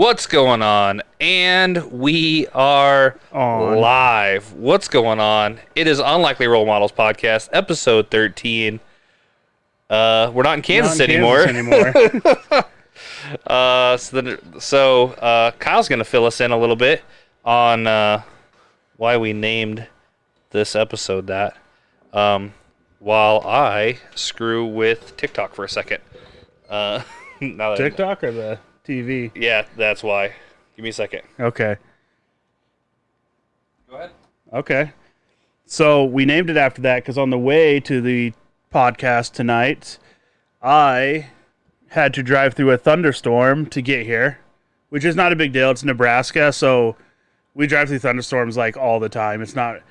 What's going on? And we are live. What's going on? It is Unlikely Role Models Podcast, episode 13. We're not in Kansas anymore. So Kyle's going to fill us in a little bit on why we named this episode that, while I screw with TikTok for a second. TikTok or the TV? Yeah, that's why. Give me a second. Okay. Go ahead. Okay. So we named it after that because on the way to the podcast tonight, I had to drive through a thunderstorm to get here, which is not a big deal. It's Nebraska, so we drive through thunderstorms like all the time. It's not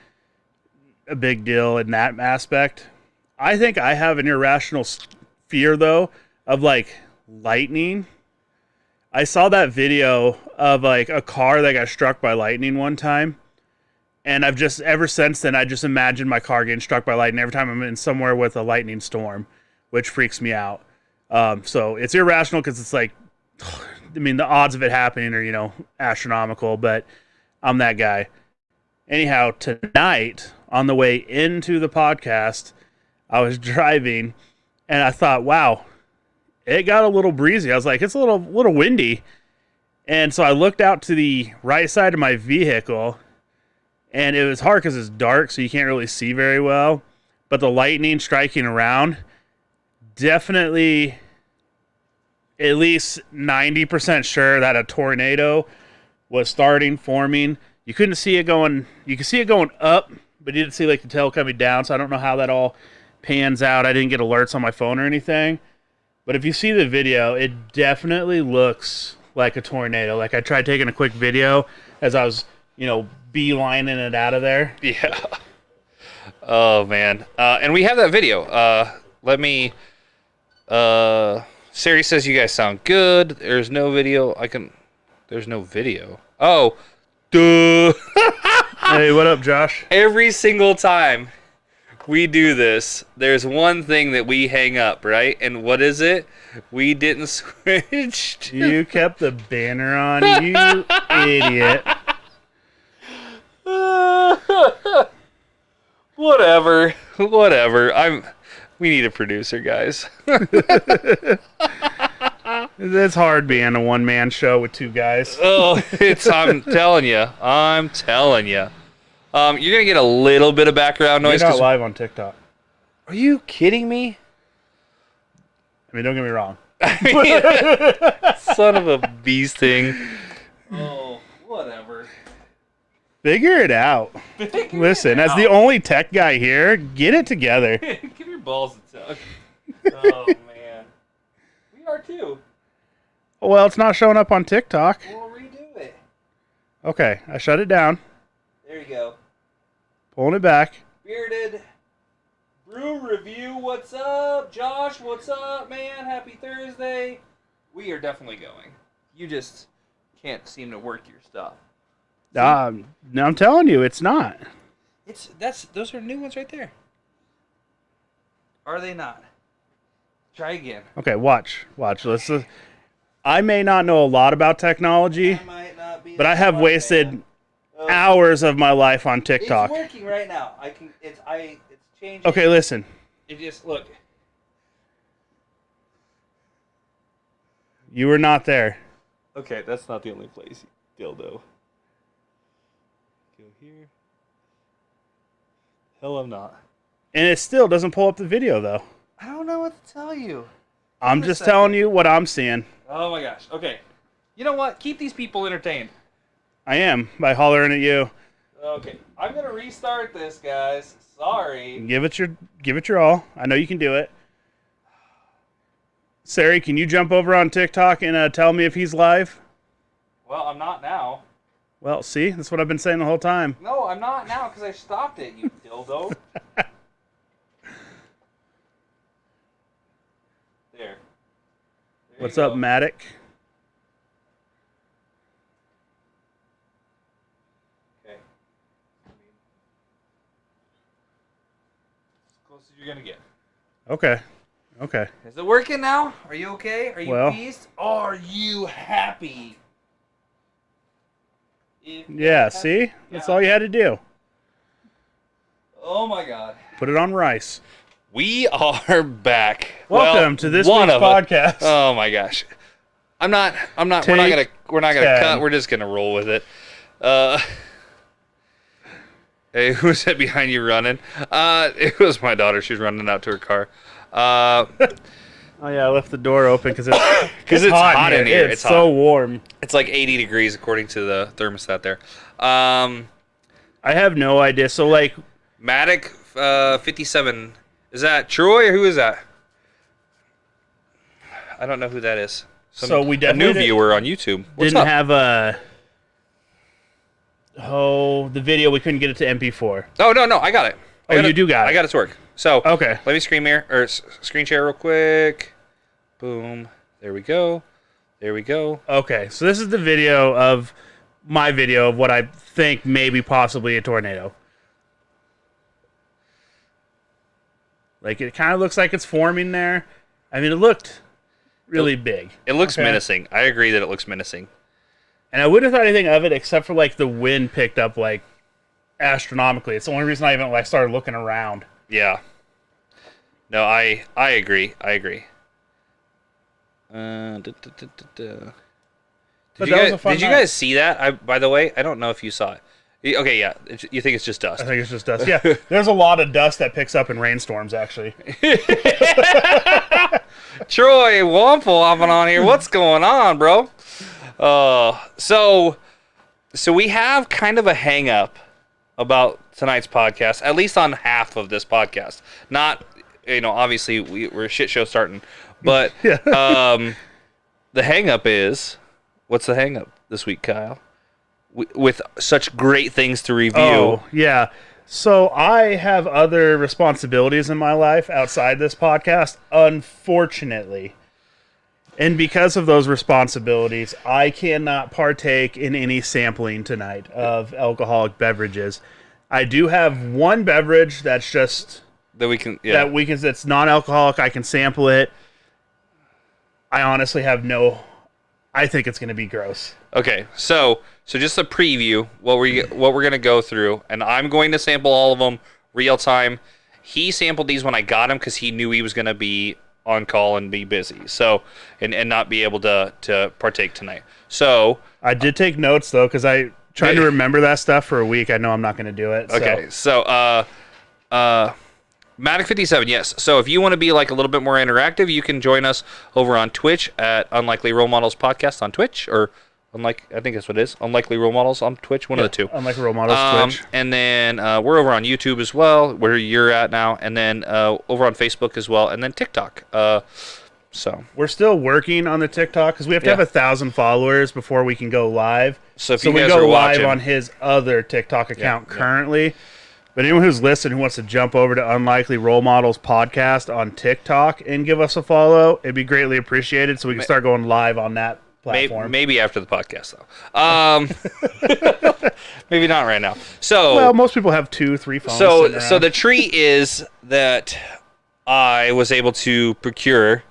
a big deal in that aspect. I think I have an irrational fear, though, of like lightning. I saw that video of like a car that got struck by lightning one time, and I've just ever since then I just imagine my car getting struck by lightning every time I'm in somewhere with a lightning storm, which freaks me out. So it's irrational because it's like, I mean, the odds of it happening are, astronomical, but I'm that guy. Anyhow, tonight on the way into the podcast, I was driving and I thought, wow, it got a little breezy. I was like, it's a little windy. And so I looked out to the right side of my vehicle, and it was hard because it's dark, so you can't really see very well. But the lightning striking around, definitely at least 90% sure that a tornado was forming. You couldn't see it going. You could see it going up, but you didn't see like the tail coming down. So I don't know how that all pans out. I didn't get alerts on my phone or anything. But if you see the video, it definitely looks like a tornado. Like I tried taking a quick video as I was, beelining it out of there. Yeah. Oh, man. And we have that video. Siri says you guys sound good. There's no video. There's no video. Oh, duh. Hey, what up, Josh? Every single time we do this, there's one thing that we hang up, right? And what is it? We didn't switch. You kept the banner on, you idiot. Whatever. We need a producer, guys. It's hard being a one-man show with two guys. Oh, I'm telling you. You're going to get a little bit of background noise. You're not live on TikTok. Are you kidding me? I mean, don't get me wrong. Son of a beast thing. Oh, whatever. Figure it out. Listen, as the only tech guy here, get it together. Give your balls a tug. Oh, man. We are too. Well, it's not showing up on TikTok. We'll redo it. Okay, I shut it down. There you go. Pulling it back. Bearded Brew Review, what's up? Josh, what's up, man? Happy Thursday. We are definitely going. You just can't seem to work your stuff. No, I'm telling you, it's not. Those are new ones right there. Are they not? Try again. Okay, watch. I may not know a lot about technology, but I have wasted hours of my life on TikTok. It's working right now. It's changing. Okay, listen. Look. You were not there. Okay, that's not the only place. Dildo. Go here. Hell, I'm not. And it still doesn't pull up the video, though. I don't know what to tell you. I'm just telling you what I'm seeing. Oh my gosh. Okay. You know what? Keep these people entertained. I am, by hollering at you. Okay. I'm going to restart this, guys. Sorry. Give it your all. I know you can do it. Sari, can you jump over on TikTok and tell me if he's live? Well, I'm not now. Well, see? That's what I've been saying the whole time. No, I'm not now because I stopped it, you dildo. There. What's up, Matic? Okay. As close as you're going to get. Okay. Okay. Is it working now? Are you okay? Are you pleased? Are you happy? Yeah, see? That's all you had to do. Oh my God. Put it on rice. We are back. Welcome to this week's podcast. Oh my gosh. I'm not we're not gonna cut, we're just gonna roll with it. Hey, who's that behind you running? It was my daughter. She was running out to her car. Oh yeah, I left the door open because it's hot in here. It's so warm. It's like 80 degrees according to the thermostat there. I have no idea. So like Matic 57. Is that Troy or who is that? I don't know who that is. So we a definitely new viewer on YouTube. What's didn't up? have the video. We couldn't get it to MP4. Oh no, I got it. You do got it. I got it to work. So okay, let me screen share real quick. Boom. There we go. Okay, so this is the video of my video of what I think may be possibly a tornado. Like, it kind of looks like it's forming there. I mean, it looked really big. It looks menacing. I agree that it looks menacing. And I wouldn't have thought anything of it except for, like, the wind picked up, like, astronomically. It's the only reason I even, like, started looking around. Yeah. No, I agree. Did you guys see that? By the way, I don't know if you saw it. Okay, yeah. You think it's just dust? I think it's just dust. Yeah, there's a lot of dust that picks up in rainstorms, actually. Troy Wample hopping on here. What's going on, bro? So we have kind of a hang up about tonight's podcast, at least on half of this podcast. Not, obviously we're a shit show starting, but the hang up is, what's the hang up this week, Kyle? With such great things to review. Oh, yeah. So I have other responsibilities in my life outside this podcast, unfortunately. And because of those responsibilities, I cannot partake in any sampling tonight of alcoholic beverages. I do have one beverage that's just that's non-alcoholic. I can sample it. I honestly have I think it's going to be gross. Okay, so just a preview what we're gonna go through, and I'm going to sample all of them real time. He sampled these when I got him because he knew he was gonna be on call and be busy, so and not be able to partake tonight. So I did take notes though because I tried to remember that stuff for a week. I know I'm not going to do it. Okay, so Matic 57, yes. So if you want to be like a little bit more interactive, you can join us over on Twitch at Unlikely Role Models Podcast on Twitch, or I think that's what it is. Unlikely Role Models on Twitch, one of the two. Unlikely Role Models Twitch. And then we're over on YouTube as well, where you're at now, and then over on Facebook as well, and then TikTok. So we're still working on the TikTok because we have to have 1,000 followers before we can go live. So if we guys go are live watching, on his other TikTok account currently. But anyone who's listening who wants to jump over to Unlikely Role Models Podcast on TikTok and give us a follow, it'd be greatly appreciated so we can start going live on that platform. Maybe after the podcast, though. Maybe not right now. So, well, most people have 2-3 phones. So the treat is that I was able to procure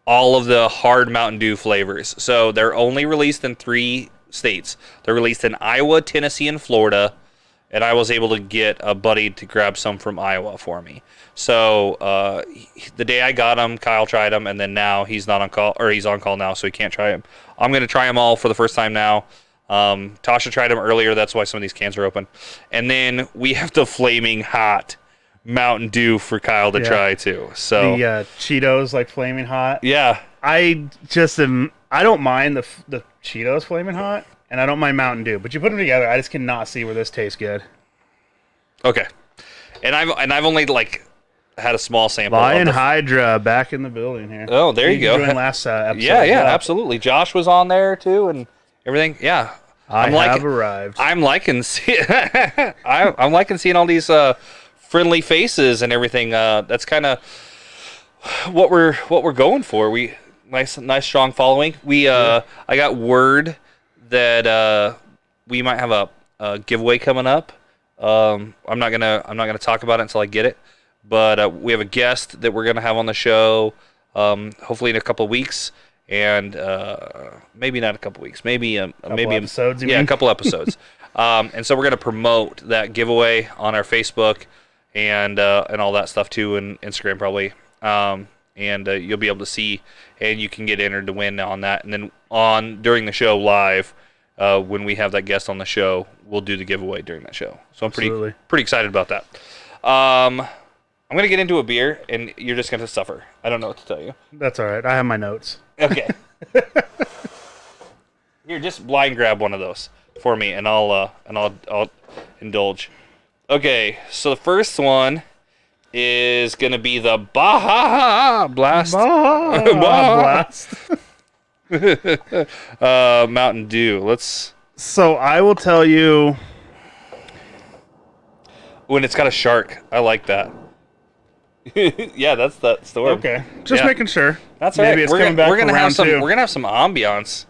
all of the hard Mountain Dew flavors. So they're only released in 3 states. They're released in Iowa, Tennessee, and Florida. And I was able to get a buddy to grab some from Iowa for me. So the day I got them, Kyle tried them, and then now he's not on call, or he's on call now, so he can't try them. I'm going to try them all for the first time now. Tasha tried them earlier. That's why some of these cans are open. And then we have the flaming hot Mountain Dew for Kyle to try too. So the Cheetos, like flaming hot. Yeah. I don't mind the Cheetos flaming hot. And I don't mind Mountain Dew, but you put them together, I just cannot see where this tastes good. Okay, and I've only had a small sample. Lion Hydra back in the building here. Oh, there you go. Joined last episode. Yeah, absolutely. Josh was on there too, and everything. Yeah, I have arrived. I'm liking I'm liking seeing all these friendly faces and everything. That's kind of what we're going for. We nice strong following. I got word that we might have a giveaway coming up. I'm not gonna talk about it until I get it. But we have a guest that we're gonna have on the show, hopefully in a couple of weeks, and maybe not a couple weeks, maybe episodes, you a mean? couple episodes. And so we're going to promote that giveaway on our Facebook and all that stuff too, and Instagram probably. And you'll be able to see, and you can get entered to win on that. And then during the show live, when we have that guest on the show, we'll do the giveaway during that show. So I'm pretty excited about that. I'm going to get into a beer, and you're just going to suffer. I don't know what to tell you. That's all right. I have my notes. Okay. Here, just blind grab one of those for me, and I'll indulge. Okay, so the first one is going to be the Baja Blast. Blast. Mountain Dew. So I will tell you. When it's got a shark, I like that. Yeah, that's the word. Okay, just making sure. That's all right. Maybe it's coming back for round two. We're gonna have some ambiance.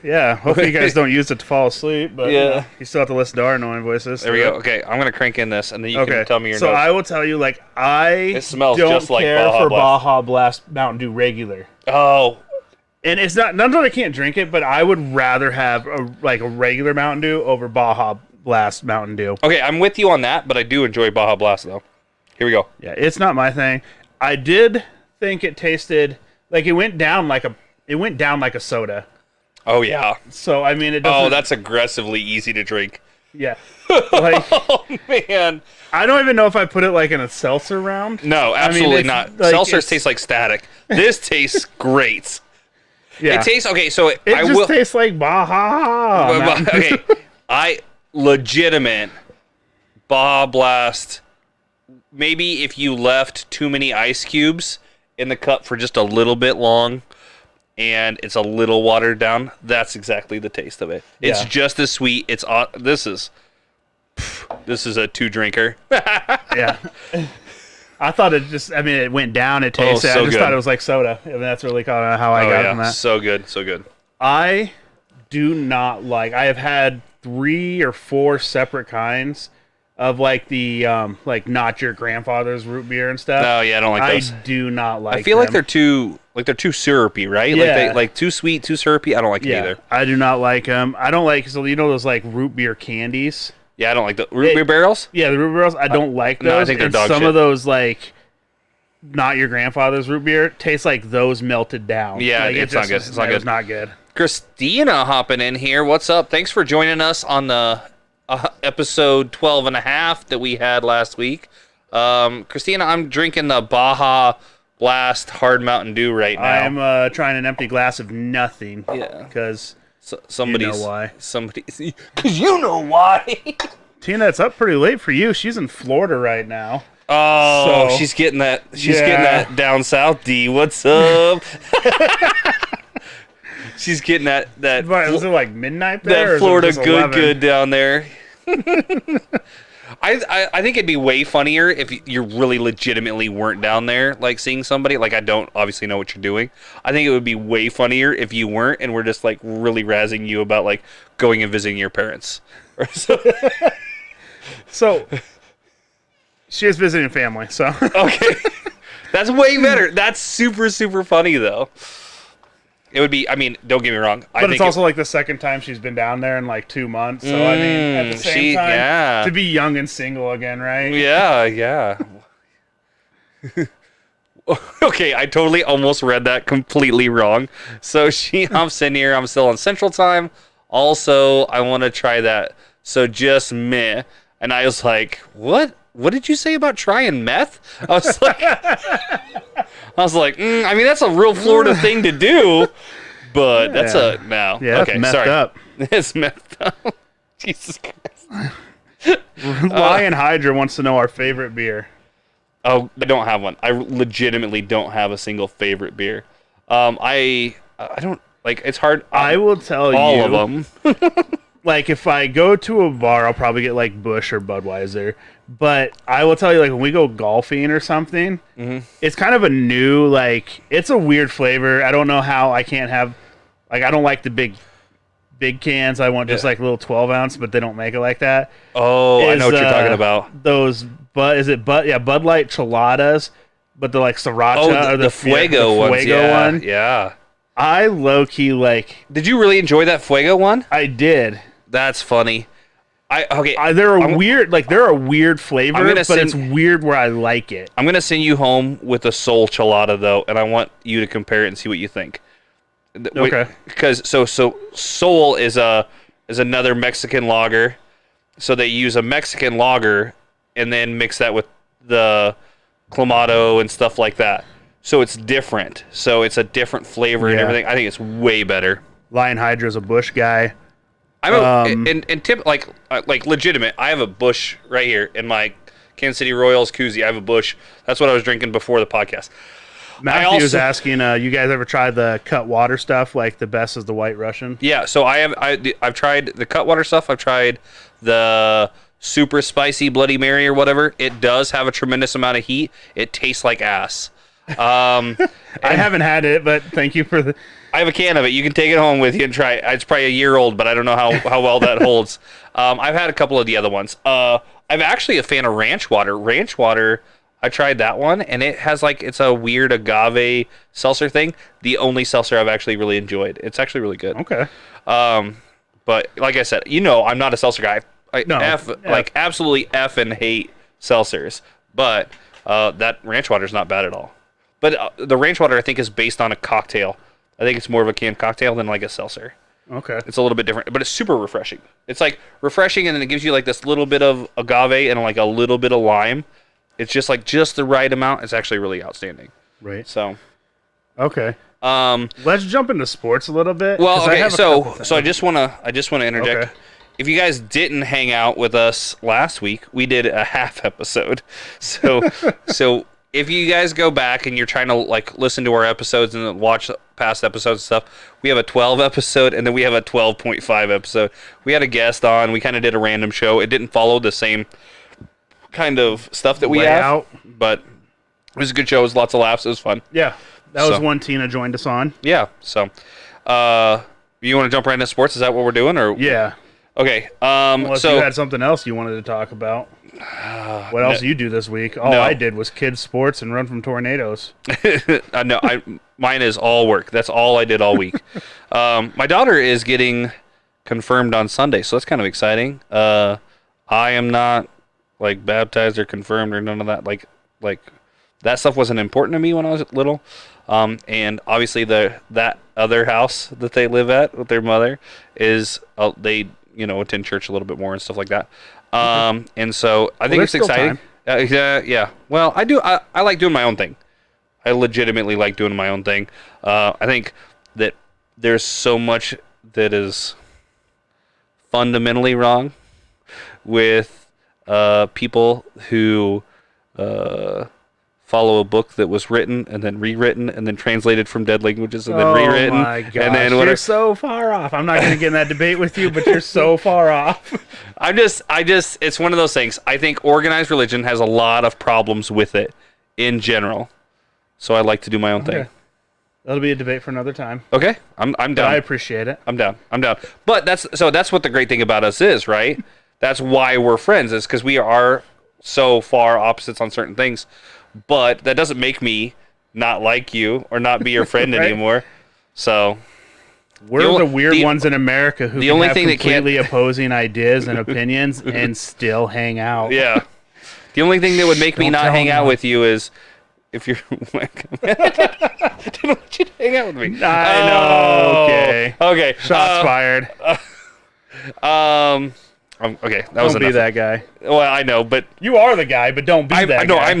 Yeah, hopefully you guys don't use it to fall asleep, but Yeah. you still have to listen to our annoying voices. There we go. Okay, I'm gonna crank in this, and then you can tell me your So notes. I will tell you, like, I It smells don't just like care Baja for Blast. Baja Blast Mountain Dew regular. Oh, And it's not that I can't drink it, but I would rather have a regular Mountain Dew over Baja Blast Mountain Dew. okay, I'm with you on that, but I do enjoy Baja Blast though. Here we go. Yeah, it's not my thing. I did think it tasted like it went down like a soda. Oh yeah. So I mean, it doesn't. Oh, that's aggressively easy to drink. Yeah. Like, Oh man. I don't even know if I put it like in a seltzer round. No, I mean, absolutely it's not. like, Seltzers it's- taste like static. This tastes great. Yeah. It tastes okay. So It I just will. tastes like Baja. Mountain Dew. Okay, I legitimate Baja Blast. Maybe if you left too many ice cubes in the cup for just a little bit long, and it's a little watered down, that's exactly the taste of it. It's Yeah. just as sweet. This is a 2-drinker. Yeah. I thought it went down. It tasted. so I just good. thought it was like soda. I mean, that's really kind of how I got from that. So good, so good. I do not like. I have had 3 or 4 separate kinds of like the not your grandfather's root beer and stuff. Oh yeah, I don't like those. I do not like. I feel like them. they're too syrupy, right? Yeah. Like too sweet, too syrupy. I don't like it either. I do not like them. I don't like those like root beer candies. Yeah, I don't like the root beer barrels. Yeah, the root beers. I don't like those. no, I think they're and dog some shit. of those like not your grandfather's root beer taste like those melted down. Yeah, like, it's not good. It's not good. It's not good. Christina hopping in here. What's up? Thanks for joining us on the episode 12 and a half that we had last week. Christina, I'm drinking the Baja Blast Hard Mountain Dew right now. I am trying an empty glass of nothing. Yeah. Because Somebody's, You know why. Because you know why. Tina, it's up pretty late for you. She's in Florida right now. Oh, So- she's getting that. She's Yeah. getting that down south. D, what's up? She's getting that. But was it like midnight there? or That is it Florida just good 11? down there. I think it'd be way funnier if you really legitimately weren't down there, like seeing somebody. Like, I don't obviously know what you're doing. I think it would be way funnier if you weren't, and we're just like really razzing you about like going and visiting your parents. So she is visiting family. So Okay, that's way better. That's super funny though. It would be. I mean, don't get me wrong. but it's also like the second time she's been down there in like 2 months. So I mean, at the same time, yeah. to be young and single again, right? Yeah. Okay, I totally almost read that completely wrong. So she hops in here. I'm still on Central Time. Also, I want to try that. So just meh. And I was like, what? What did you say about trying meth? I was like, I mean, that's a real Florida thing to do, but that's Yeah. no. Yeah, okay, it's messed sorry. up. It's messed up. Jesus Christ. Lion Hydra wants to know our favorite beer. Oh, I don't have one. I legitimately don't have a single favorite beer. I don't like. It's hard. I will tell all you, of them. like if I go to a bar, I'll probably get like Busch or Budweiser. But I will tell you, like when we go golfing or something, it's kind of a new like. It's a weird flavor. I don't know how I can't have. Like I don't like the big cans. I want just like little 12-ounce, but they don't make it like that. Oh, I know what you're talking about. Those, Bud Light Cheladas, but the like Sriracha or Oh, the Fuego the ones. Fuego Yeah, one. yeah. I low-key, like... Did you really enjoy that Fuego one? I did. That's funny. There are weird flavors, but it's weird where I like it. I'm gonna send you home with a Sol Chelada though, and I want you to compare it and see what you think. Okay. Because so Sol is another Mexican lager, so they use a Mexican lager and then mix that with the Clamato and stuff like that. So it's different. So it's a different flavor and everything. I think it's way better. Lion Hydra's a Busch guy. Like legitimate. I have a Busch right here in my Kansas City Royals koozie. I have a Busch. That's what I was drinking before the podcast. Matthew was asking, you guys ever tried the Cutwater stuff? Like the best is the White Russian. Yeah. So I've tried the Cutwater stuff. I've tried the super spicy Bloody Mary or whatever. It does have a tremendous amount of heat. It tastes like ass. I haven't had it, but thank you for the. I have a can of it. You can take it home with you and try it. It's probably a year old, but I don't know how well that holds. I've had a couple of the other ones. I'm actually a fan of Ranch Water. Ranch Water, I tried that one, and it has it's a weird agave seltzer thing. The only seltzer I've actually really enjoyed. It's actually really good. Okay. But like I said, I'm not a seltzer guy. Absolutely F and hate seltzers. But that Ranch Water is not bad at all. But the Ranch Water, I think, is based on a cocktail. I think it's more of a canned cocktail than like a seltzer. Okay. It's a little bit different, but it's super refreshing. It's refreshing, and then it gives you this little bit of agave and a little bit of lime. It's just just the right amount. It's actually really outstanding. Right. So. Okay. Let's jump into sports a little bit. Well, okay. So I just wanna interject. Okay. If you guys didn't hang out with us last week, we did a half episode. So if you guys go back and you're trying to listen to our episodes and watch past episodes and stuff, we have a 12 episode and then we have a 12.5 episode. We had a guest on. We kind of did a random show. It didn't follow the same kind of stuff that we have, but it was a good show. It was lots of laughs. It was fun. Yeah, that was one Tina joined us on. Yeah. So, you want to jump right into sports? Is that what we're doing, or yeah? Okay. Unless you had something else you wanted to talk about. What else did you do this week? All I did was kids sports and run from tornadoes. Mine is all work. That's all I did all week. My daughter is getting confirmed on Sunday, so that's kind of exciting. I am not baptized or confirmed or none of that. Like that stuff wasn't important to me when I was little. And obviously that other house that they live at with their mother is they attend church a little bit more and stuff like that. And so I think it's exciting. Yeah. Well, I do. I like doing my own thing. I legitimately like doing my own thing. I think that there's so much that is fundamentally wrong with people who follow a book that was written and then rewritten and then translated from dead languages and then rewritten. Oh my gosh, and then you're so far off. I'm not going to get in that debate with you, but you're so far off. I just, it's one of those things. I think organized religion has a lot of problems with it in general. So I like to do my own thing. That'll be a debate for another time. Okay, I'm down. I appreciate it. I'm down. But that's what the great thing about us is, right? That's why we're friends, is because we are so far opposites on certain things. But that doesn't make me not like you or not be your friend right? anymore. So we're the weird ones in America who can have completely opposing ideas and opinions and still hang out. Yeah. The only thing that would make me not hang out with you is if you're. I didn't want you to hang out with me. I know. Okay. Okay. Shots fired. Okay, that was enough. Don't be that guy. Well, I know, but you are the guy. But don't be that guy. No, I am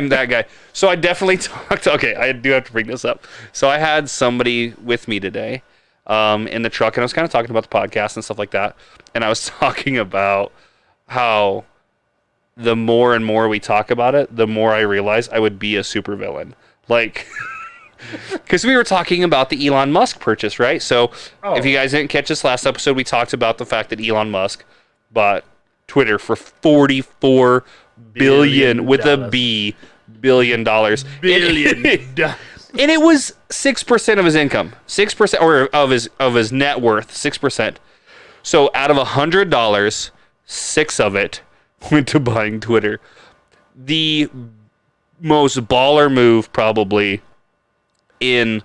that guy. So I definitely talked. Okay, I do have to bring this up. So I had somebody with me today, in the truck, and I was kind of talking about the podcast and stuff like that. And I was talking about how the more and more we talk about it, the more I realize I would be a supervillain. Because we were talking about the Elon Musk purchase, right? So if you guys didn't catch this last episode, we talked about the fact that Elon Musk bought Twitter for $44 billion with a B billion dollars. Billion. And it was 6% of his income, 6% or of his net worth, 6%. So out of $100, 6 of it went to buying Twitter. The most baller move probably in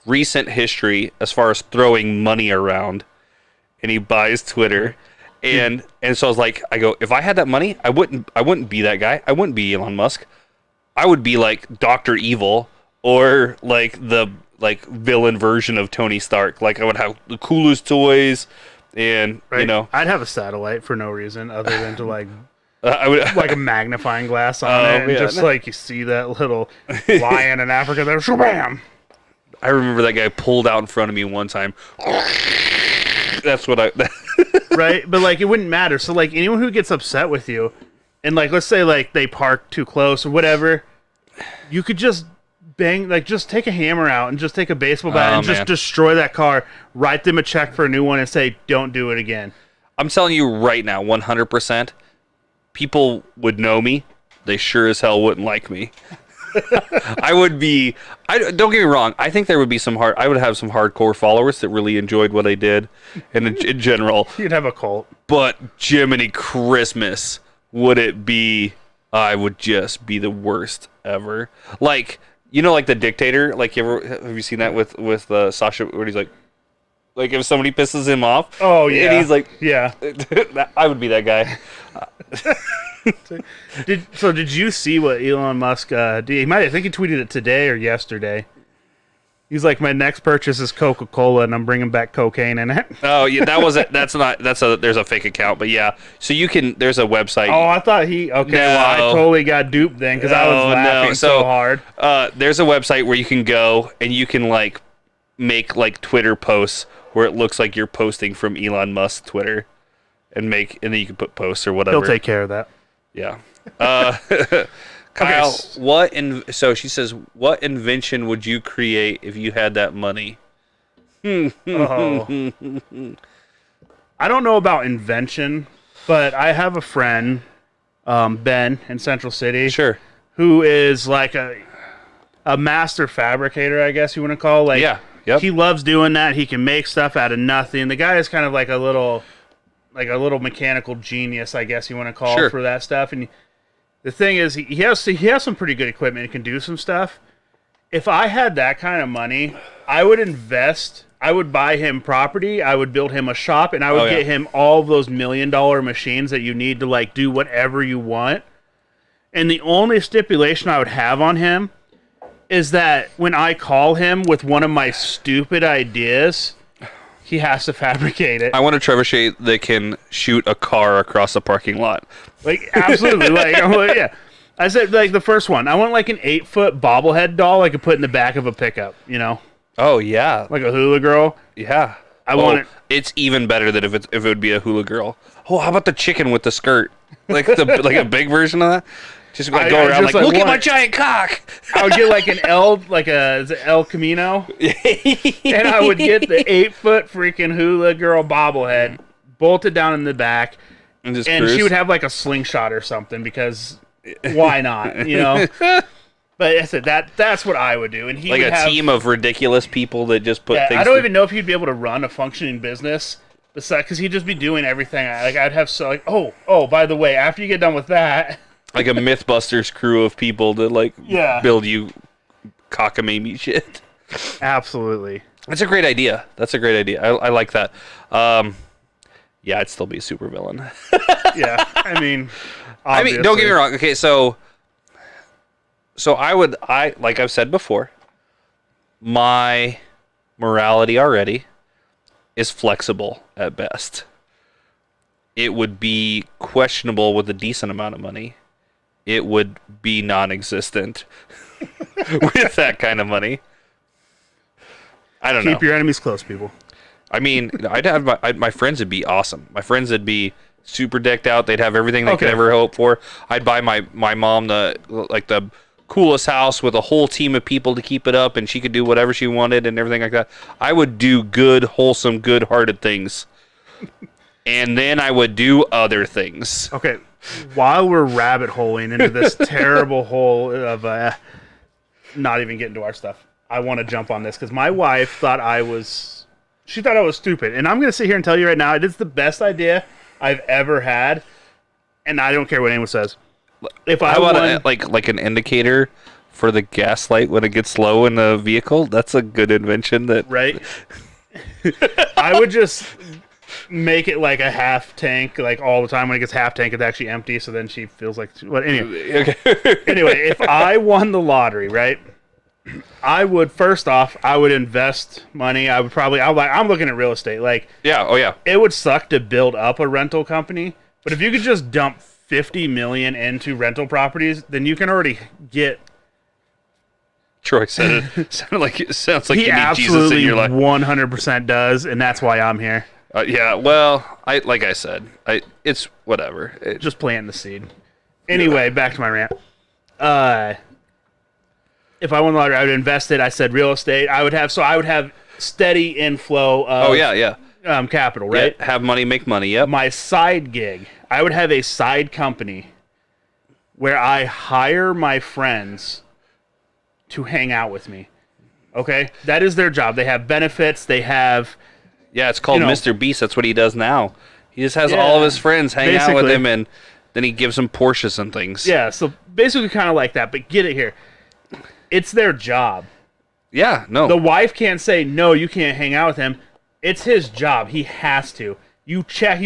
recent history as far as throwing money around, and he buys Twitter. And so I was like, if I had that money, I wouldn't be that guy. I wouldn't be Elon Musk. I would be like Dr. Evil, or like the villain version of Tony Stark. Like, I would have the coolest toys, and I'd have a satellite for no reason other than to I would like a magnifying glass on it, and just like you see that little lion in Africa there, shabam. I remember that guy pulled out in front of me one time. That's what right, but like it wouldn't matter. So like anyone who gets upset with you, and like let's say like they park too close or whatever, you could just just take a hammer out and just take a baseball bat and just destroy that car. Write them a check for a new one and say, "Don't do it again." I'm telling you right now, 100%. People would know me. They sure as hell wouldn't like me. Don't get me wrong. I think there would be I would have some hardcore followers that really enjoyed what I did, and in general. You'd have a cult. But Jiminy Christmas, would it be, I would just be the worst ever. Like, like The Dictator, like have you seen that with Sasha, where he's like if somebody pisses him off. Oh yeah. And he's like, yeah. I would be that guy. Did you see what Elon Musk did? I think he tweeted it today or yesterday. He's like, my next purchase is Coca-Cola, and I'm bringing back cocaine in it. Oh yeah, there's a fake account, but yeah. So there's a website. Oh, I thought well, I totally got duped then because I was laughing so hard. There's a website where you can go and you can like make like Twitter posts where it looks like you're posting from Elon Musk's Twitter, and then you can put posts or whatever. He'll take care of that. Yeah. Kyle, so she says, what invention would you create if you had that money? Oh. I don't know about invention, but I have a friend, Ben, in Central City. Sure. Who is like a master fabricator, I guess you want to call. Like, yeah. Yep. He loves doing that. He can make stuff out of nothing. The guy is kind of like a little mechanical genius, I guess you want to call for that stuff. And the thing is, he has some pretty good equipment. He can do some stuff. If I had that kind of money, I would invest. I would buy him property. I would build him a shop, and I would get him all of those $1 million machines that you need to like do whatever you want. And the only stipulation I would have on him is that when I call him with one of my stupid ideas, he has to fabricate it. I want a trebuchet that can shoot a car across a parking lot. Like, absolutely. Yeah. I said, like, the first one, I want, like, an 8-foot bobblehead doll I could put in the back of a pickup, Oh, yeah. Like a hula girl. Yeah. I want it. It's even better than if it would be a hula girl. Oh, how about the chicken with the skirt? Like a big version of that? Just go around like, look at my giant cock. I would get like an is it El Camino? And I would get the 8-foot freaking hula girl bobblehead bolted down in the back. And she would have like a slingshot or something because why not, But I said that's what I would do. And he like would have team of ridiculous people that just put things. I don't even know if he'd be able to run a functioning business because he'd just be doing everything. Like I'd have oh, by the way, after you get done with that. Like a Mythbusters crew of people that build you cockamamie shit. Absolutely. That's a great idea. I like that. Yeah, I'd still be a supervillain. Yeah, I mean, don't get me wrong. Okay, so I like I've said before, my morality already is flexible at best. It would be questionable with a decent amount of money. It would be non-existent with that kind of money. I don't know. Keep your enemies close, people. I mean, I'd have my friends would be awesome. My friends would be super decked out. They'd have everything they could ever hope for. I'd buy my mom the coolest house with a whole team of people to keep it up, and she could do whatever she wanted and everything like that. I would do good, wholesome, good-hearted things. And then I would do other things. Okay, while we're rabbit holing into this terrible hole of not even getting to our stuff, I want to jump on this because my wife thought I was stupid. And I'm going to sit here and tell you right now, it is the best idea I've ever had, and I don't care what anyone says. If I want like an indicator for the gas light when it gets low in the vehicle. That's a good invention. That right? I would just make it like a half tank, like all the time. When it gets half tank, it's actually empty. So then she feels like. But anyway, anyway, if I won the lottery, right? I would first off, I would invest money. I would probably. I'm looking at real estate. Like, yeah, oh yeah. It would suck to build up a rental company, but if you could just dump $50 million into rental properties, then you can already get. Troy said it. Sounds like he you need Jesus in your life. 100% does, and that's why I'm here. Yeah, well, like I said, it's whatever. Just planting the seed. Anyway, back to my rant. If I won the lottery, I would invest it. I said real estate. I would have steady inflow of capital, right? Yeah, have money, make money. Yep. My side gig, I would have a side company where I hire my friends to hang out with me. Okay? That is their job. They have benefits. They have... Yeah, it's called Mr. Beast. That's what he does now. He just has all of his friends hang out with him, and then he gives them Porsches and things. Yeah, so basically kind of like that, but get it here. It's their job. Yeah, no. The wife can't say, no, you can't hang out with him. It's his job. He has to. You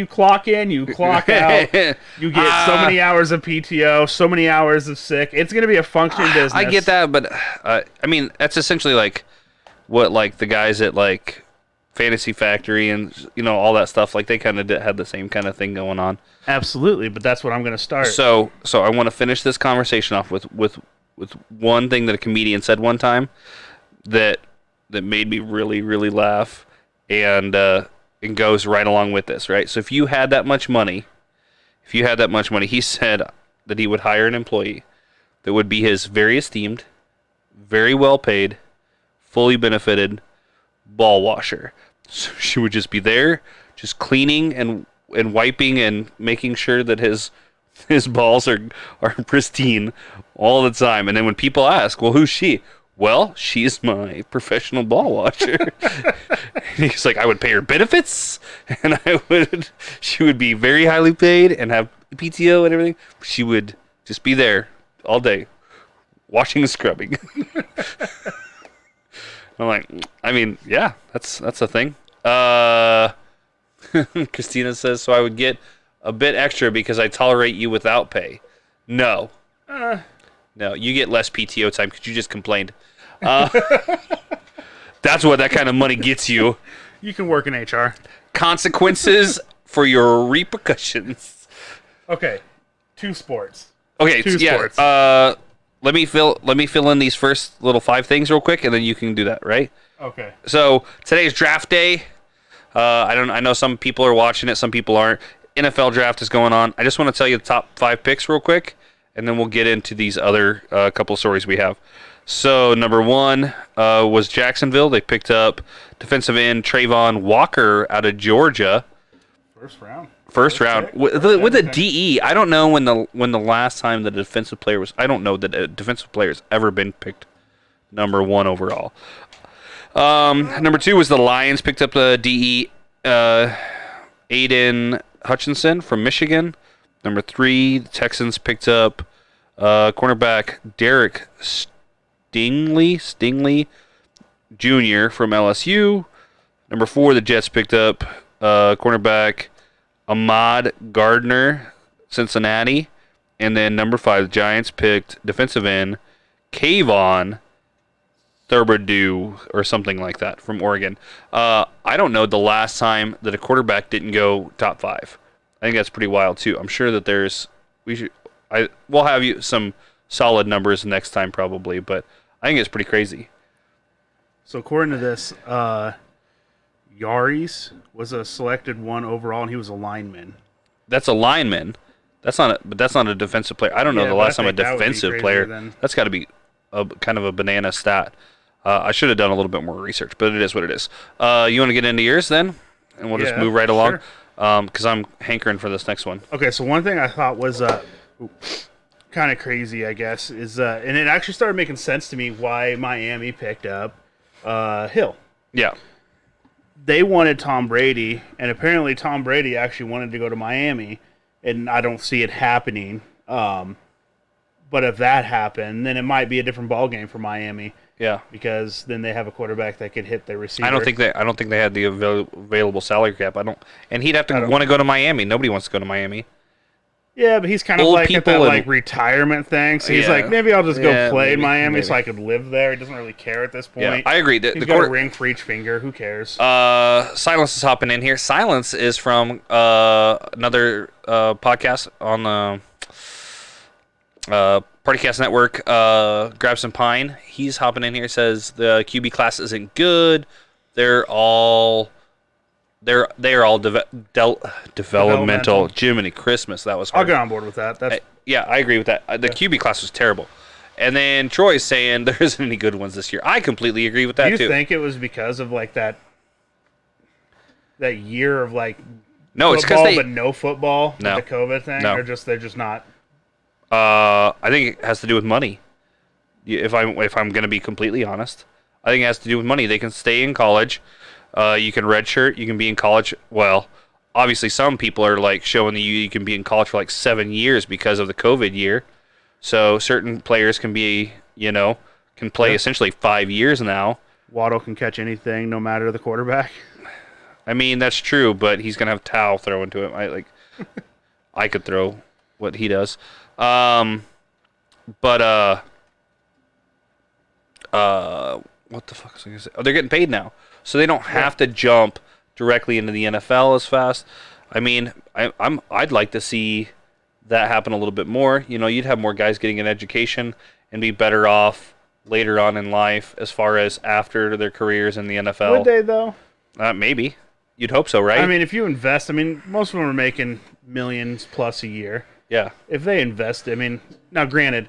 clock in, you clock out. You get so many hours of PTO, so many hours of sick. It's going to be a functioning business. I get that, but I mean, that's essentially like what like the guys at like Fantasy Factory and all that stuff. Like they kind of had the same kind of thing going on. Absolutely, but that's what I'm going to start. So I want to finish this conversation off with one thing that a comedian said one time that made me really, really laugh, and goes right along with this, right? So if you had that much money, he said that he would hire an employee that would be his very esteemed, very well paid, fully benefited ball washer. So she would just be there, just cleaning and wiping and making sure that his balls are pristine all the time. And then when people ask, well, who's she? Well, she's my professional ball washer. He's like, I would pay her benefits, and she would be very highly paid and have PTO and everything. She would just be there all day, washing and scrubbing. I'm like, I mean, yeah, that's a thing. Christina says, so I would get a bit extra because I tolerate you without pay. No. No, you get less PTO time because you just complained. That's what that kind of money gets you. You can work in HR. Consequences for your repercussions. Okay, 2 sports. Okay, sports. Let me fill in these first little 5 things real quick, and then you can do that, right? Okay. So today's draft day. I know some people are watching it, some people aren't. NFL draft is going on. I just want to tell you the top 5 picks real quick, and then we'll get into these other couple stories we have. So number 1 was Jacksonville. They picked up defensive end Trayvon Walker out of Georgia. First round with a DE. I don't know when the last time the defensive player was. I don't know that a defensive player has ever been picked number 1 overall. Number 2 was the Lions picked up the DE Aiden Hutchinson from Michigan. Number 3, the Texans picked up cornerback Derek Stingley Jr. from LSU. Number 4, the Jets picked up cornerback Ahmad Gardner, Cincinnati. And then number 5, the Giants picked defensive end Kayvon Thibodeau or something like that from Oregon. I don't know the last time that a quarterback didn't go top 5. I think that's pretty wild too. I'm sure that we'll have you some solid numbers next time probably, but I think it's pretty crazy. So according to this, Yaris was a selected 1 overall, and he was a lineman. That's a lineman. That's not a defensive player. I don't know the last time a defensive player. That's got to be kind of a banana stat. I should have done a little bit more research, but it is what it is. You want to get into yours then, and we'll just move right along, because I'm hankering for this next one. Okay, so one thing I thought was kind of crazy, I guess, is and it actually started making sense to me why Miami picked up Hill. Yeah. They wanted Tom Brady, and apparently Tom Brady actually wanted to go to Miami, and I don't see it happening. But if that happened, then it might be a different ballgame for Miami Yeah. because then they have a quarterback that could hit their receiver. I don't think they had the available salary cap. And he'd have to want to go to Miami. Nobody wants to go to Miami. Yeah, but he's kind of Old like at people that and- like retirement thing. So he's Yeah. like, maybe I'll just go Yeah, play in maybe, Miami so maybe. I could live there. He doesn't really care at this point. Yeah, I agree. He's The got a quarter, ring for each finger. Who cares? Silence is hopping in here. Silence is from another podcast on the Partycast Network. Grab some pine. He's hopping in here. Says the QB class isn't good. They're all developmental. Jiminy Christmas, that was hard. I'll get on board with that. That's Yeah, I agree with that. The QB class was terrible. And then Troy's saying there isn't any good ones this year. I completely agree with that Do you too. think it was because of like that year of like No, it's football because but no football, No. with the COVID thing, No. or just they're just not? I think it has to do with money. If I'm going to be completely honest, I think it has to do with money. They can stay in college. You can redshirt. You can be in college. Well, obviously, some people are like showing that you can be in college for like 7 years because of the COVID year. So certain players can be, can play essentially 5 years now. Waddle can catch anything, no matter the quarterback. I mean, that's true, but he's gonna have Tao throw into him. I could throw what he does. What the fuck was I gonna say? Oh, they're getting paid now, so they don't have to jump directly into the NFL as fast. I mean, I'd like to see that happen a little bit more. You'd have more guys getting an education and be better off later on in life as far as after their careers in the NFL. Would they though? Maybe. You'd hope so, right? I mean, if you invest, most of them are making millions plus a year. Yeah. If they invest, now granted,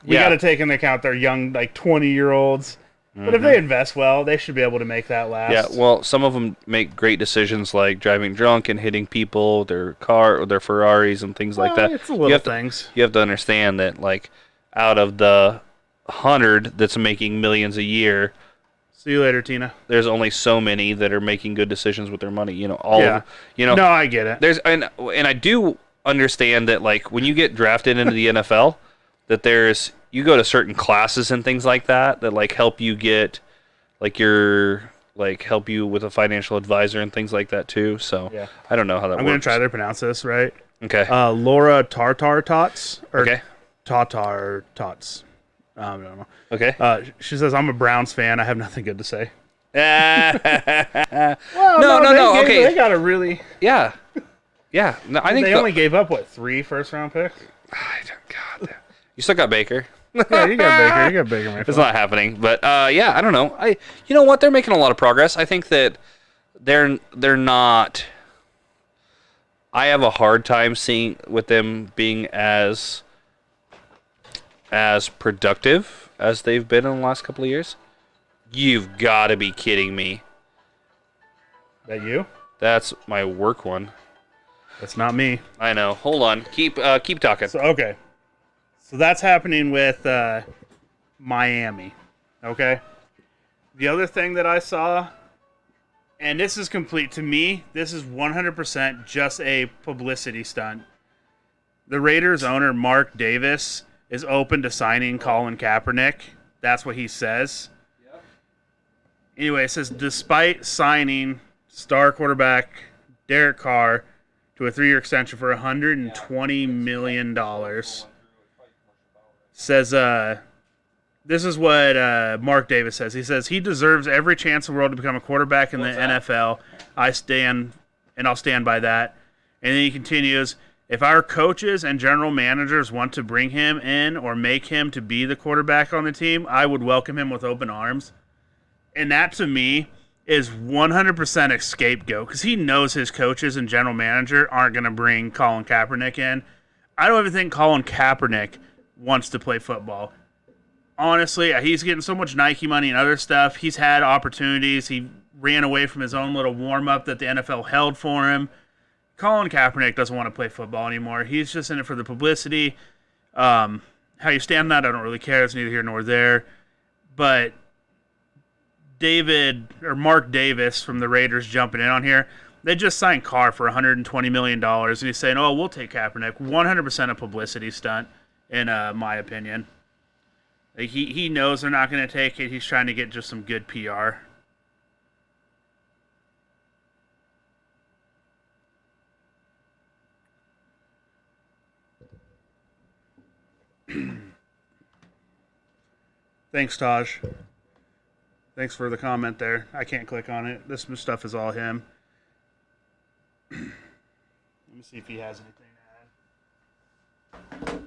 we Yeah. got to take into account they're young, like 20-year-olds. But if they invest well, they should be able to make that last. Yeah, well, some of them make great decisions like driving drunk and hitting people, their car or their Ferraris and things like that. It's the little things. You have to understand that, like, out of the 100 that's making millions a year, See you later, Tina. there's only so many that are making good decisions with their money. Yeah. No, I get it. there's and I do understand that, like, when you get drafted into the NFL, that you go to certain classes and things like that like help you get help you with a financial advisor and things like that too. So Yeah. I don't know how that works. I'm going to try to pronounce this right. Okay. Laura Tartar Tots. Or Okay. Tatar Tots. I don't know. Okay. She says, I'm a Browns fan. I have nothing good to say. No. They Okay. They got a really... Yeah. Yeah. No, I think They only gave up, 3 first-round picks? God. You still got Baker. Yeah, you got Baker. You got Baker, my It's friend. not happening, but yeah, I don't know. You know what? They're making a lot of progress. I think that they're not. I have a hard time seeing with them being as productive as they've been in the last couple of years. You've got to be kidding me. That you? That's my work one. That's not me. I know. Hold on. Keep talking. So, okay. So that's happening with Miami. Okay? The other thing that I saw, and this is complete to me, this is 100% just a publicity stunt. The Raiders owner, Mark Davis, is open to signing Colin Kaepernick. That's what he says. Anyway, it says, despite signing star quarterback Derek Carr to a 3-year extension for $120 million, says, this is what Mark Davis says. He says, he deserves every chance in the world to become a quarterback in the NFL. I'll stand by that. And then he continues, if our coaches and general managers want to bring him in or make him to be the quarterback on the team, I would welcome him with open arms. And that, to me, is 100% a scapegoat because he knows his coaches and general manager aren't going to bring Colin Kaepernick in. I don't even think Colin Kaepernick wants to play football. Honestly, he's getting so much Nike money and other stuff. He's had opportunities. He ran away from his own little warm-up that the NFL held for him. Colin Kaepernick doesn't want to play football anymore. He's just in it for the publicity. How you stand on that, I don't really care. It's neither here nor there. But Mark Davis from the Raiders jumping in on here. They just signed Carr for $120 million, and he's saying, oh, we'll take Kaepernick. 100% a publicity stunt. in my opinion. Like, he knows they're not going to take it. He's trying to get just some good PR. Thanks, Taj. Thanks for the comment there. I can't click on it. This stuff is all him. Let me see if he has anything to add.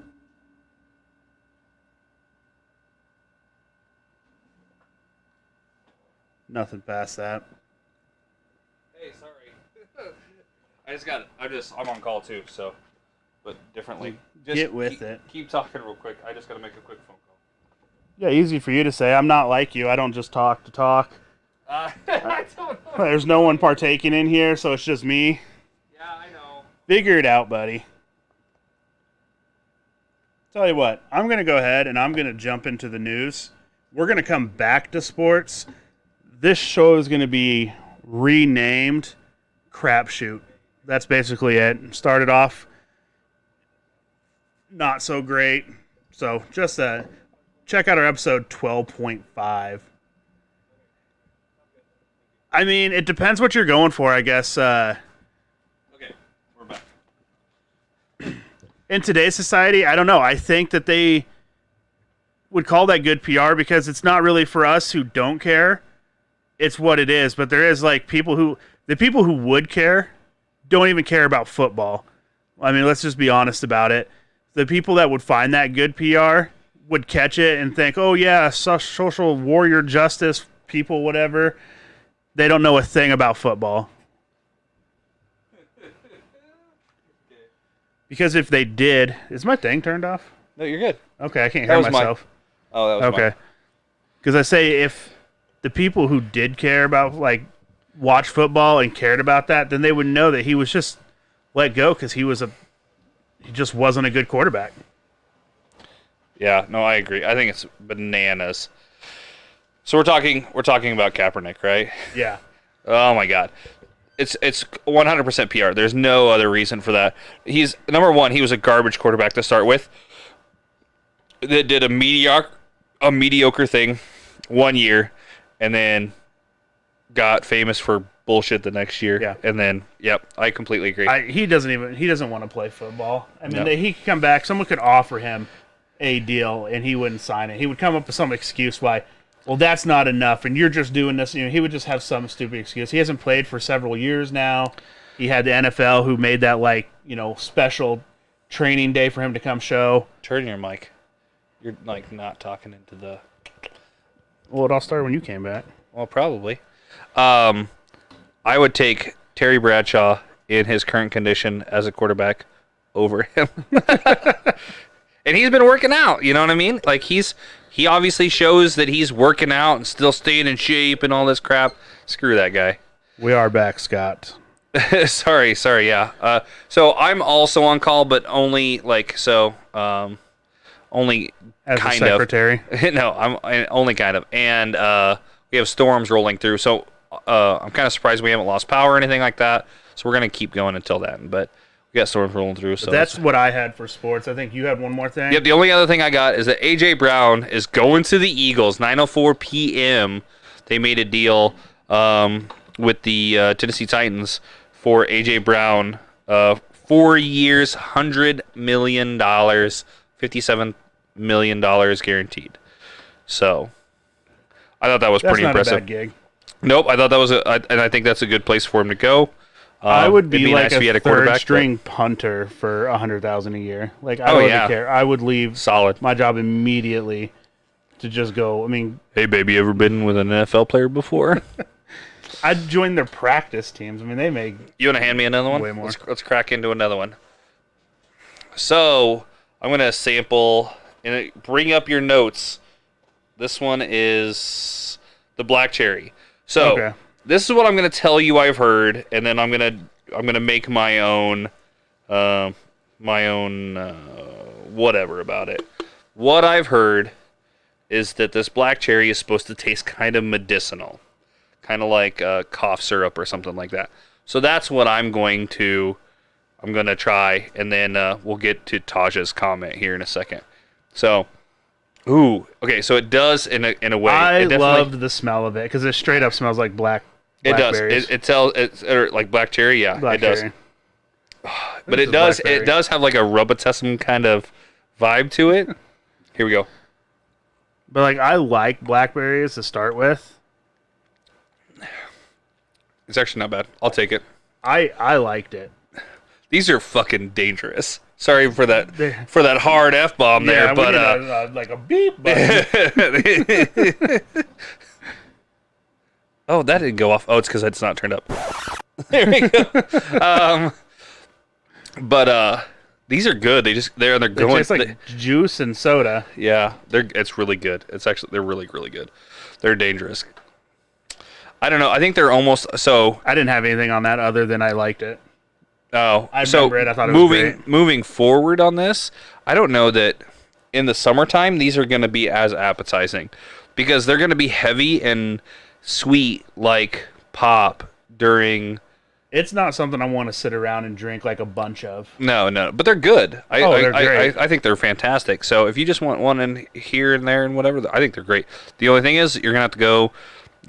Nothing past that. Hey, sorry. I'm on call too, so, but differently. Just Get with it. Keep talking real quick. I just got to make a quick phone call. Yeah, easy for you to say. I'm not like you. I don't just talk to talk. I don't know. There's no one partaking in here, so it's just me. Yeah, I know. Figure it out, buddy. Tell you what, I'm going to go ahead and I'm going to jump into the news. We're going to come back to sports. This show is going to be renamed Crapshoot. That's basically it. Started off not so great. So just check out our episode 12.5. I mean, it depends what you're going for, I guess. Okay, we're back. In today's society, I don't know. I think that they would call that good PR because it's not really for us who don't care. It's what it is. But there is like the people who would care don't even care about football. I mean, let's just be honest about it. The people that would find that good PR would catch it and think, oh yeah, social warrior justice people, whatever. They don't know a thing about football. Because if they did, is my thing turned off? No, you're good. Okay, I can't hear myself. Oh, that was okay. Because I say if the people who did care about, like, watch football and cared about that, then they would know that he was just let go because he just wasn't a good quarterback. Yeah, no, I agree. I think it's bananas. So we're talking about Kaepernick, right? Yeah. Oh my God, it's 100% PR. There's no other reason for that. He's number one. He was a garbage quarterback to start with. That did a mediocre thing 1 year, and then got famous for bullshit the next year. Yeah. And then, yep, I completely agree. He doesn't want to play football. I mean, No. he could come back. Someone could offer him a deal, and he wouldn't sign it. He would come up with some excuse why. Well, that's not enough, and you're just doing this. You know, he would just have some stupid excuse. He hasn't played for several years now. He had the NFL who made that special training day for him to come show. Turn your mic. You're not talking into the. Well, it all started when you came back. Well, probably. I would take Terry Bradshaw in his current condition as a quarterback over him. And he's been working out, you know what I mean? Like he obviously shows that he's working out and still staying in shape and all this crap. Screw that guy. We are back, Scott. sorry, yeah. So I'm also on call, but only only as kind a secretary. of. No, I'm only kind of. And we have storms rolling through, so I'm kind of surprised we haven't lost power or anything like that. So we're gonna keep going until then, but. We got storms rolling through. So that's what I had for sports. I think you had one more thing. Yep. The only other thing I got is that A.J. Brown is going to the Eagles. 9:04 p.m. They made a deal with the Tennessee Titans for A.J. Brown. 4 years, $100 million, $57 million guaranteed. So I thought that was pretty impressive. That's not a bad gig. Nope. I thought that was and I think that's a good place for him to go. I would be like nice if he had a a quarterback, third-string punter for $100,000 a year. Like I wouldn't care. I would leave my job immediately to just go. I mean, hey, baby, ever been with an NFL player before? I'd join their practice teams. I mean, they make. You want to hand me another one? Way more. Let's crack into another one. So I'm gonna sample and bring up your notes. This one is the black cherry. So. Okay. This is what I'm going to tell you I've heard, and then I'm going to make my own whatever about it. What I've heard is that this black cherry is supposed to taste kind of medicinal, kind of like cough syrup or something like that. So that's what I'm going to try, and then we'll get to Taj's comment here in a second. So, ooh, okay. So it does in a way. I loved the smell of it because it straight up smells like blackberries. It does. It's like black cherry. Yeah, Black it does. cherry. But it does. It does have like a Robitussin kind of vibe to it. Here we go. But like, I like blackberries to start with. It's actually not bad. I'll take it. I liked it. These are fucking dangerous. Sorry for that hard F-bomb there, yeah, but like a beep button. Oh, that didn't go off. Oh, it's because it's not turned up. There we go. But these are good. They're going. It's like juice and soda. Yeah, it's really good. They're really really good. They're dangerous. I don't know. I think they're almost so. I didn't have anything on that other than I liked it. Oh, I remember it. I thought it was great. Moving forward on this, I don't know that in the summertime these are going to be as appetizing because they're going to be heavy and sweet like pop during. It's not something I want to sit around and drink like a bunch of. No, but they're good. They're great. I think they're fantastic. So if you just want one in here and there and whatever, I think they're great. The only thing is you're gonna have to go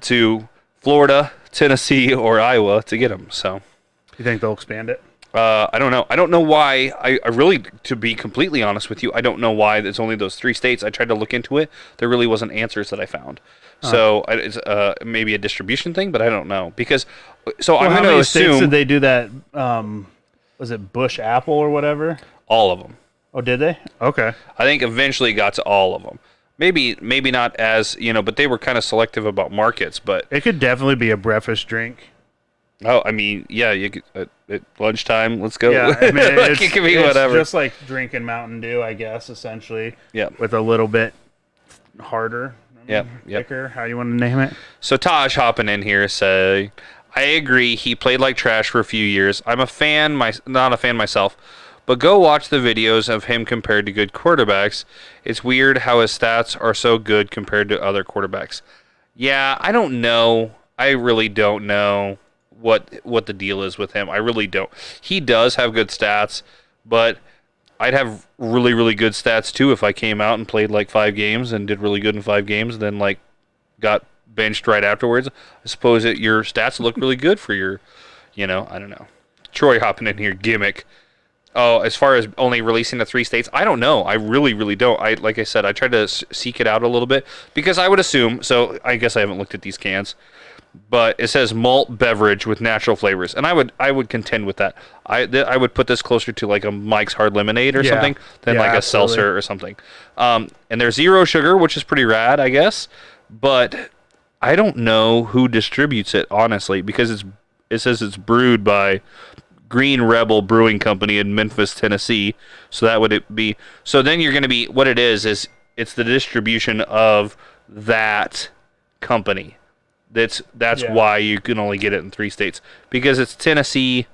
to Florida, Tennessee, or Iowa to get them. So you think they'll expand it? I don't know. I don't know why. I really, to be completely honest with you, I don't know why it's only those 3 states. I tried to look into it. There really wasn't answers that I found. So it's maybe a distribution thing, but I don't know because. So I'm going to assume. How many states did they do that? Was it Bush Apple or whatever? All of them. Oh, did they? Okay. I think eventually it got to all of them. Maybe not as but they were kind of selective about markets. But it could definitely be a breakfast drink. Oh, I mean, yeah, you could, at lunchtime. Let's go. Yeah, I mean, like, it could be whatever. It's just like drinking Mountain Dew, I guess, essentially. Yeah. With a little bit harder. Yep. Thicker, how you want to name it? So Taj hopping in here say, I agree. He played like trash for a few years. I'm a fan, not a fan myself, but go watch the videos of him compared to good quarterbacks. It's weird how his stats are so good compared to other quarterbacks. Yeah, I don't know. I really don't know what the deal is with him. I really don't. He does have good stats, but I'd have really, really good stats too if I came out and played like 5 games and did really good in 5 games, and then like got benched right afterwards. I suppose your stats look really good for your, I don't know. Troy hopping in here, gimmick. Oh, as far as only releasing to 3 states, I don't know. I really, really don't. Like I said, I tried to seek it out a little bit because I would assume. So I guess I haven't looked at these cans, but it says malt beverage with natural flavors, and I would contend with that. I would put this closer to like a Mike's Hard Lemonade or something than like a seltzer or something. And there's 0 sugar, which is pretty rad, I guess. But I don't know who distributes it honestly because it says it's brewed by Green Rebel Brewing Company in Memphis, Tennessee. So that would it be. So then you're going to be what it is it's the distribution of that company. That's why you can only get it in 3 states because it's Tennessee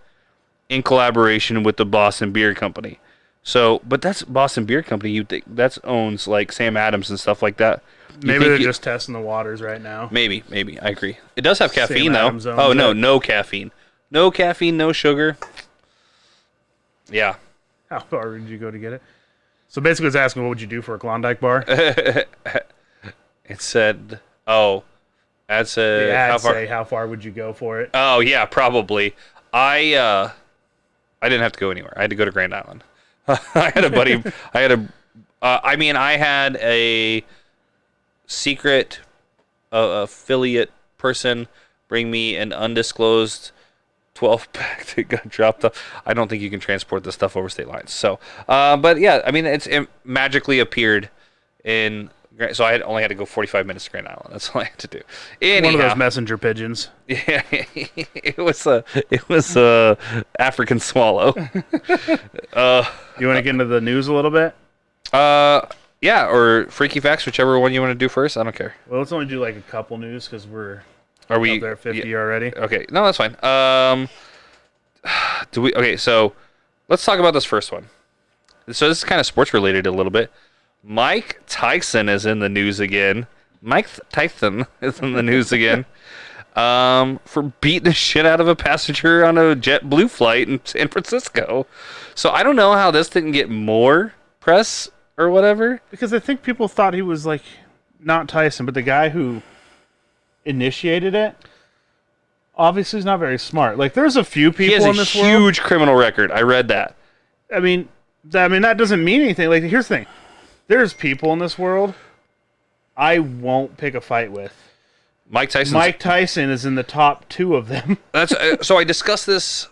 in collaboration with the Boston Beer Company. So, but that's Boston Beer Company. You think that owns like Sam Adams and stuff like that. Maybe they're just testing the waters right now. Maybe. I agree. It does have caffeine though. Oh no, no caffeine. No caffeine, no sugar. Yeah. How far did you go to get it? So basically, it's asking, what would you do for a Klondike bar? It said, oh. Ad said, the ad say, how far would you go for it? Oh yeah, probably. I didn't have to go anywhere. I had to go to Grand Island. I had a buddy. I had a secret affiliate person bring me an undisclosed 12-pack that got dropped off. I don't think you can transport this stuff over state lines. So, but yeah, I mean, it magically appeared in. So I only had to go 45 minutes to Grand Island. That's all I had to do. Anyhow, one of those messenger pigeons. Yeah, it was a African swallow. You want to get into the news a little bit? Yeah, or freaky facts, whichever one you want to do first. I don't care. Well, let's only do like a couple news because we're up there 50 already. Okay, no, that's fine. Okay, so let's talk about this first one. So this is kind of sports related a little bit. Mike Tyson is in the news again. Mike Tyson is in the news again for beating the shit out of a passenger on a JetBlue flight in San Francisco. So I don't know how this didn't get more press or whatever. Because I think people thought he was like not Tyson, but the guy who initiated it obviously is not very smart. Like there's a few people in this He has a world. huge criminal record. I read that. I mean that doesn't mean anything. Like here's the thing. There's people in this world I won't pick a fight with. Mike Tyson is in the top 2 of them. That's so I discussed this.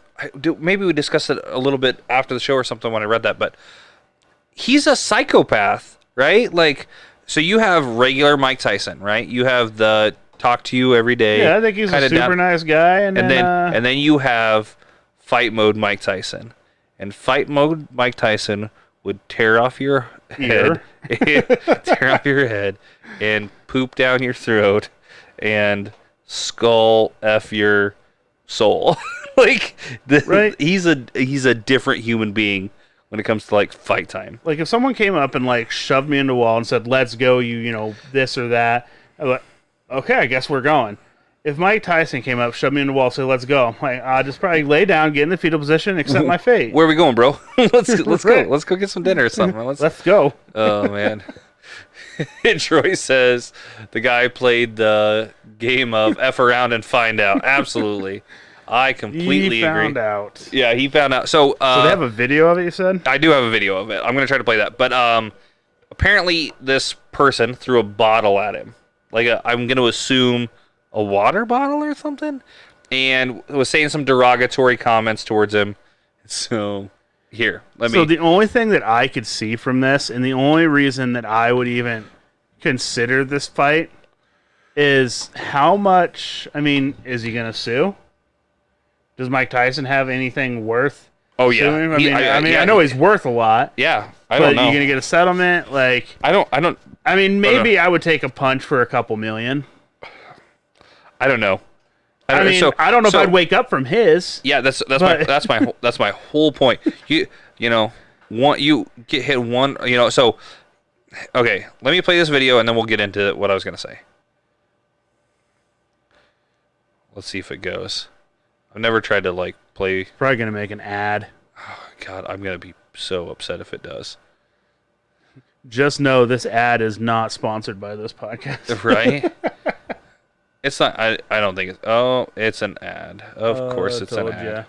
Maybe we discussed it a little bit after the show or something when I read that, but he's a psychopath, right? Like, so you have regular Mike Tyson, right? You have the talk to you every day. Yeah, I think he's a super nice guy. And then you have fight mode Mike Tyson. And fight mode Mike Tyson would tear off your head, tear off your head, and poop down your throat, and skull F your soul. Like, right? He's a different human being when it comes to like fight time. Like if someone came up and like shoved me into a wall and said, "Let's go," you know this or that, I'd be like, okay, I guess we're going. If Mike Tyson came up, shoved me into a wall, and said, "Let's go," I'm like, I'll just probably lay down, get in the fetal position, and accept my fate. Where are we going, bro? let's Right. go. Let's go get some dinner or something. Let's go. Oh man. Troy says the guy played the game of F around and find out. Absolutely. I completely agree. He found out. Yeah, he found out. So they have a video of it, you said? I do have a video of it. I'm going to try to play that. But apparently this person threw a bottle at him. Like I'm going to assume a water bottle or something. And was saying some derogatory comments towards him. So here, So the only thing that I could see from this, and the only reason that I would even consider this fight, is how much, I mean, is he going to sue? Does Mike Tyson have anything worth suing? I know he's worth a lot. Yeah, I don't know. But you going to get a settlement? Like, I don't. I mean, maybe I would take a punch for a couple million. I don't know. I don't know if I'd wake up from his. Yeah, that's my whole point. You get hit one. So okay. Let me play this video and then we'll get into what I was gonna say. Let's see if it goes. I've never tried to like play. Probably gonna make an ad. Oh, God, I'm gonna be so upset if it does. Just know this ad is not sponsored by this podcast. Right? It's not. I don't think it's. Oh, it's an ad. Of course, it's an ad. Ya.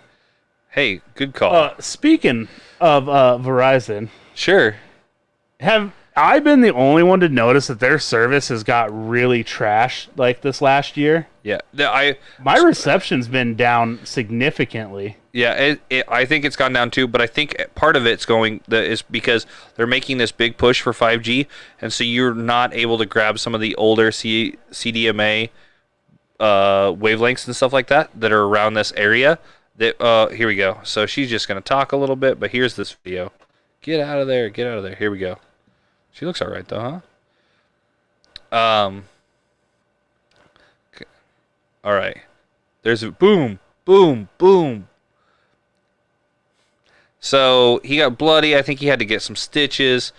Hey, good call. Speaking of Verizon, sure. Have I been the only one to notice that their service has got really trashed like this last year? Yeah, my reception's been down significantly. Yeah, I think it's gone down too, but I think part of it's is because they're making this big push for 5G, and so you're not able to grab some of the older CDMA wavelengths and stuff like that are around this area. That here we go. So she's just gonna talk a little bit, but here's this video. Get out of there! Get out of there! Here we go. She looks all right though, huh? All right. There's a boom, boom, boom. So he got bloody. I think he had to get some stitches.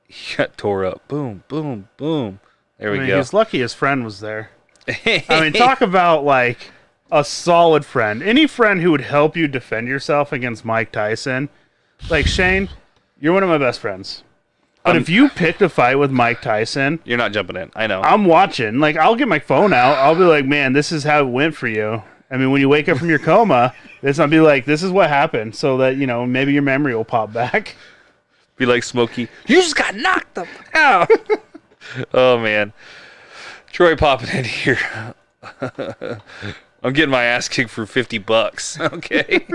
He got tore up. Boom, boom, boom. There we go. He's lucky his friend was there. I mean, talk about like a solid friend. Any friend who would help you defend yourself against Mike Tyson. Like, Shane, you're one of my best friends. But if you picked a fight with Mike Tyson, you're not jumping in. I know. I'm watching. Like, I'll get my phone out. I'll be like, man, this is how it went for you. I mean, when you wake up from your coma, it's not be like, this is what happened, so that, maybe your memory will pop back. Be like Smokey. You just got knocked the fuck out. Oh, man. Troy popping in here. I'm getting my ass kicked for $50. Okay.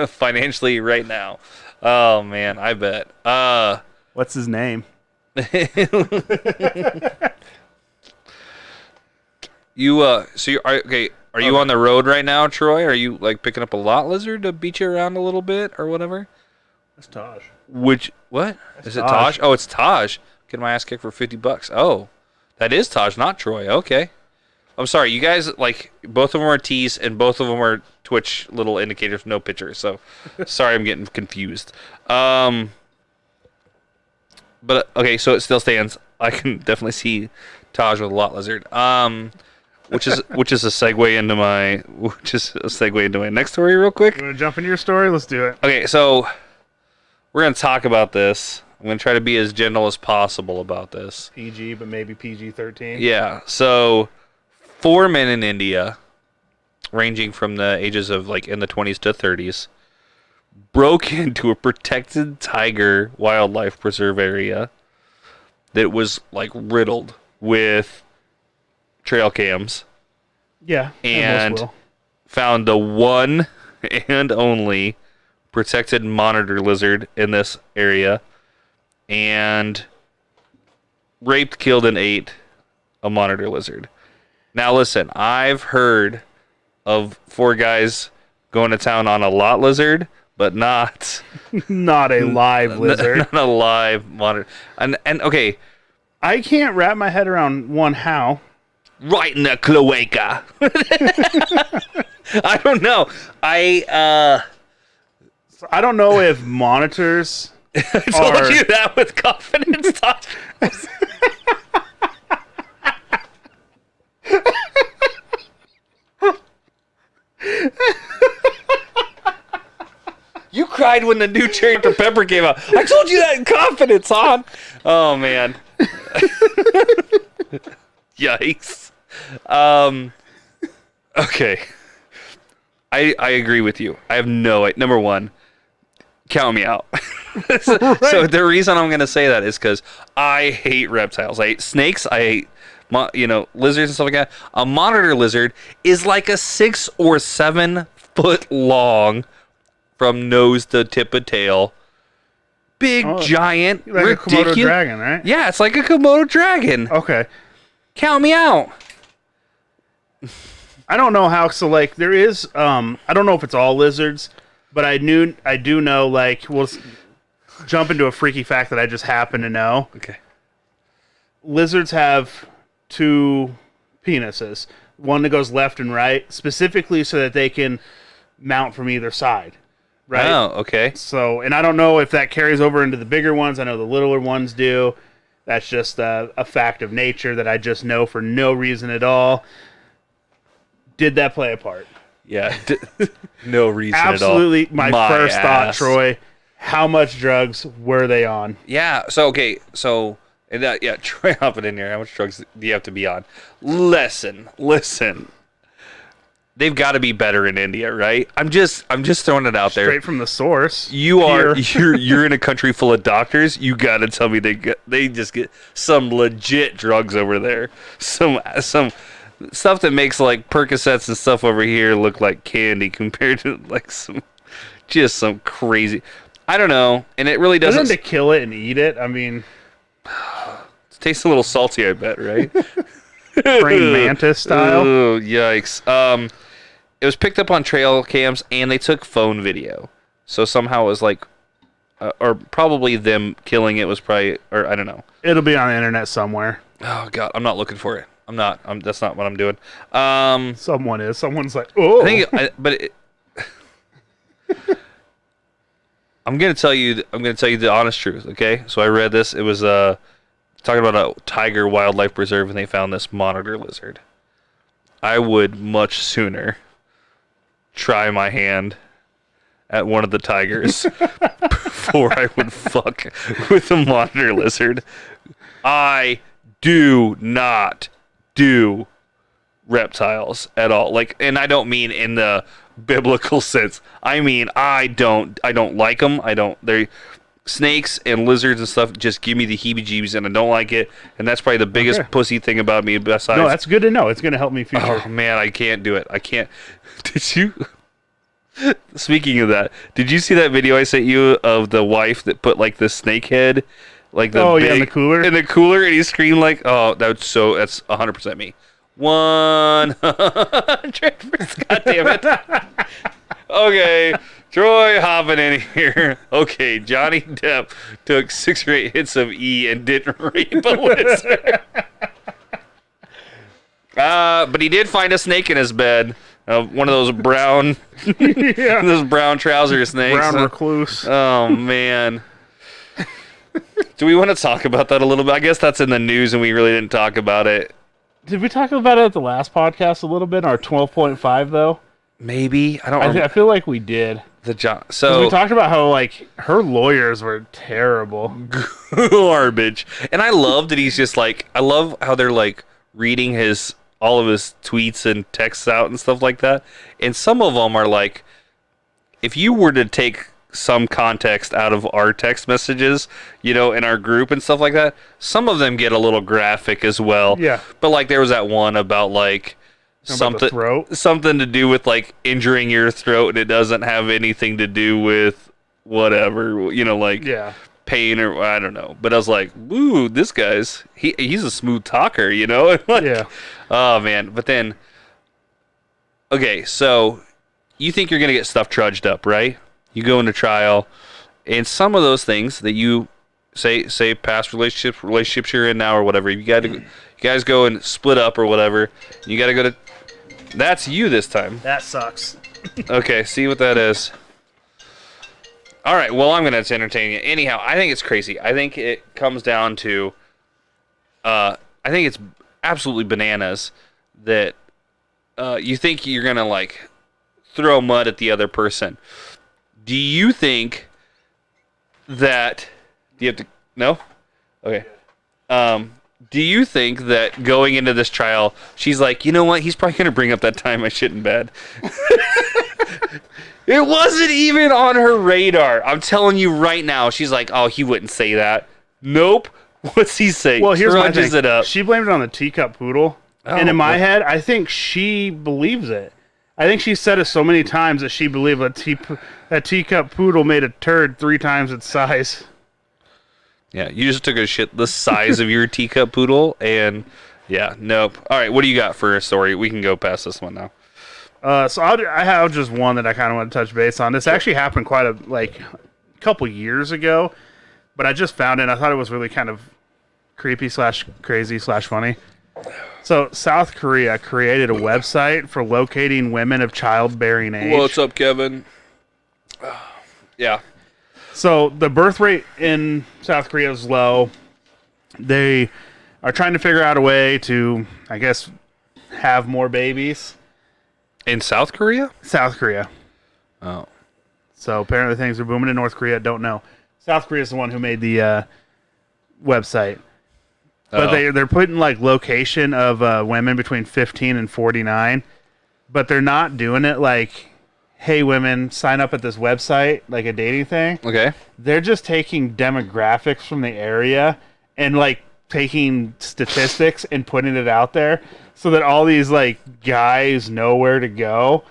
Financially right now. Oh, man, I bet. What's his name? Are you on the road right now, Troy? Are you like picking up a lot lizard to beat you around a little bit or whatever? That's Taj. What? Is it Taj? Oh, it's Taj. Getting my ass kicked for $50. Oh, that is Taj, not Troy. Okay. I'm sorry, you guys, like, both of them are T's and both of them are Twitch little indicators, no pictures. So, sorry, I'm getting confused. But okay, so it still stands. I can definitely see Taj with a lot lizard. Which is a segue into my next story real quick. You want to jump into your story? Let's do it. Okay, so we're gonna talk about this. I'm going to try to be as gentle as possible about this. PG, but maybe PG-13. Yeah. So 4 men in India, ranging from the ages of like in the 20s to 30s, broke into a protected tiger wildlife preserve area that was like riddled with trail cams. Yeah. And found the one and only protected monitor lizard in this area, and raped, killed, and ate a monitor lizard. Now listen, I've heard of 4 guys going to town on a lot lizard, but not not a live lizard. Not a live monitor. And okay, I can't wrap my head around one how. Right in the cloaca. I don't know. I don't know if monitors I told you that with confidence. You cried when the new Cherry Dr. Pepper came out. I told you that in confidence, hon. Oh, man. Yikes. Okay. I agree with you. I have no... Number one, count me out. So the reason I'm going to say that is because I hate reptiles. I hate snakes. I hate, lizards and stuff like that. A monitor lizard is like a 6 or 7 foot long from nose to tip of tail. Big, giant, like ridiculous. A Komodo dragon, right? Yeah, it's like a Komodo dragon. Okay. Count me out. I don't know how. So, like, there is. I don't know if it's all lizards, but I do know. Like, we'll jump into a freaky fact that I just happen to know. Okay. Lizards have 2 penises, one that goes left and right, specifically so that they can mount from either side. Right. Oh, okay. So, and I don't know if that carries over into the bigger ones. I know the littler ones do. That's just a fact of nature that I just know for no reason at all. Did that play a part? Yeah, no reason at all. Absolutely, my first thought, Troy. How much drugs were they on? Yeah. So Troy, hopping in here. How much drugs do you have to be on? Listen. They've got to be better in India, right? I'm just throwing it out there. Straight from the source. You're in a country full of doctors. You got to tell me they just get some legit drugs over there. Some stuff that makes like Percocets and stuff over here look like candy compared to like some crazy. I don't know, and it really doesn't. To kill it and eat it. I mean, it tastes a little salty, I bet, right? Praying mantis style. Oh, yikes. It was picked up on trail cams, and they took phone video. So somehow it was like, or probably them killing it was probably, or I don't know. It'll be on the internet somewhere. Oh God, I'm not looking for it. I'm not. That's not what I'm doing. Someone is. Someone's like, oh. I'm gonna tell you the honest truth. Okay, so I read this. It was talking about a tiger wildlife preserve, and they found this monitor lizard. I would much sooner try my hand at one of the tigers before I would fuck with a monitor lizard. I do not do reptiles at all. Like, and I don't mean in the biblical sense. I mean, I don't like them. They're snakes and lizards and stuff just give me the heebie-jeebies, and I don't like it. And that's probably the biggest pussy thing about me. Besides, no, that's good to know. It's going to help me future. Oh man, I can't do it. I can't. Did you? Speaking of that, did you see that video I sent you of the wife that put like the snake head, like the in the cooler, and he screamed like, "Oh, that's 100% me." 100%. God damn it. Okay, Troy hopping in here. Okay, Johnny Depp took 6 or 8 hits of E and didn't rape a lizard. But he did find a snake in his bed. One of those brown, those brown trouser snakes. Brown recluse. Oh man. Do we want to talk about that a little bit? I guess that's in the news, and we really didn't talk about it. Did we talk about it at the last podcast a little bit? Our 12.5 though. Maybe I don't. I feel like we did. The John. 'Cause So we talked about how like her lawyers were terrible. garbage. And I love that he's just like, I love how they're like reading all of his tweets and texts out and stuff like that. And some of them are like, if you were to take some context out of our text messages, in our group and stuff like that, some of them get a little graphic as well. Yeah. But like there was that one about like something to do with like injuring your throat, and it doesn't have anything to do with whatever, like pain or I don't know. But I was like, "Ooh, this guy's he's a smooth talker," Like, yeah. Oh man, but then okay, so you think you're gonna get stuff trudged up, right? You go into trial, and some of those things that you say past relationships you're in now or whatever, you guys go and split up or whatever. You got to go to. That's you this time. That sucks. Okay, see what that is. All right, well, I'm going to entertain you. Anyhow, I think it's crazy. I think it comes down to, I think it's absolutely bananas that you think you're going to, like, throw mud at the other person. Do you think that... Do you have to... No? Okay. Do you think that going into this trial, she's like, you know what? He's probably going to bring up that time I shit in bed. It wasn't even on her radar. I'm telling you right now. She's like, oh, he wouldn't say that. Nope. What's he say? Well, here's my Trudges thing. it up. She blamed it on the teacup poodle. And in my head, I think she believes it. I think she said it so many times that she believed that teacup poodle made a turd 3 times its size. Yeah, you just took a shit the size of your teacup poodle, and yeah, nope. All right, what do you got for a story? We can go past this one now. So I have just one that I kind of want to touch base on. This actually happened quite a couple years ago, but I just found it, and I thought it was really kind of creepy / crazy / funny. So South Korea created a website for locating women of childbearing age. What's up, Kevin? Yeah. So the birth rate in South Korea is low. They are trying to figure out a way to, I guess, have more babies. In South Korea? South Korea. Oh. So apparently things are booming in North Korea. Don't know. South Korea is the one who made the website. But they're putting like location of women between 15 and 49. But they're not doing it like, hey, women, sign up at this website, like a dating thing. Okay. They're just taking demographics from the area and like taking statistics and putting it out there so that all these like guys know where to go.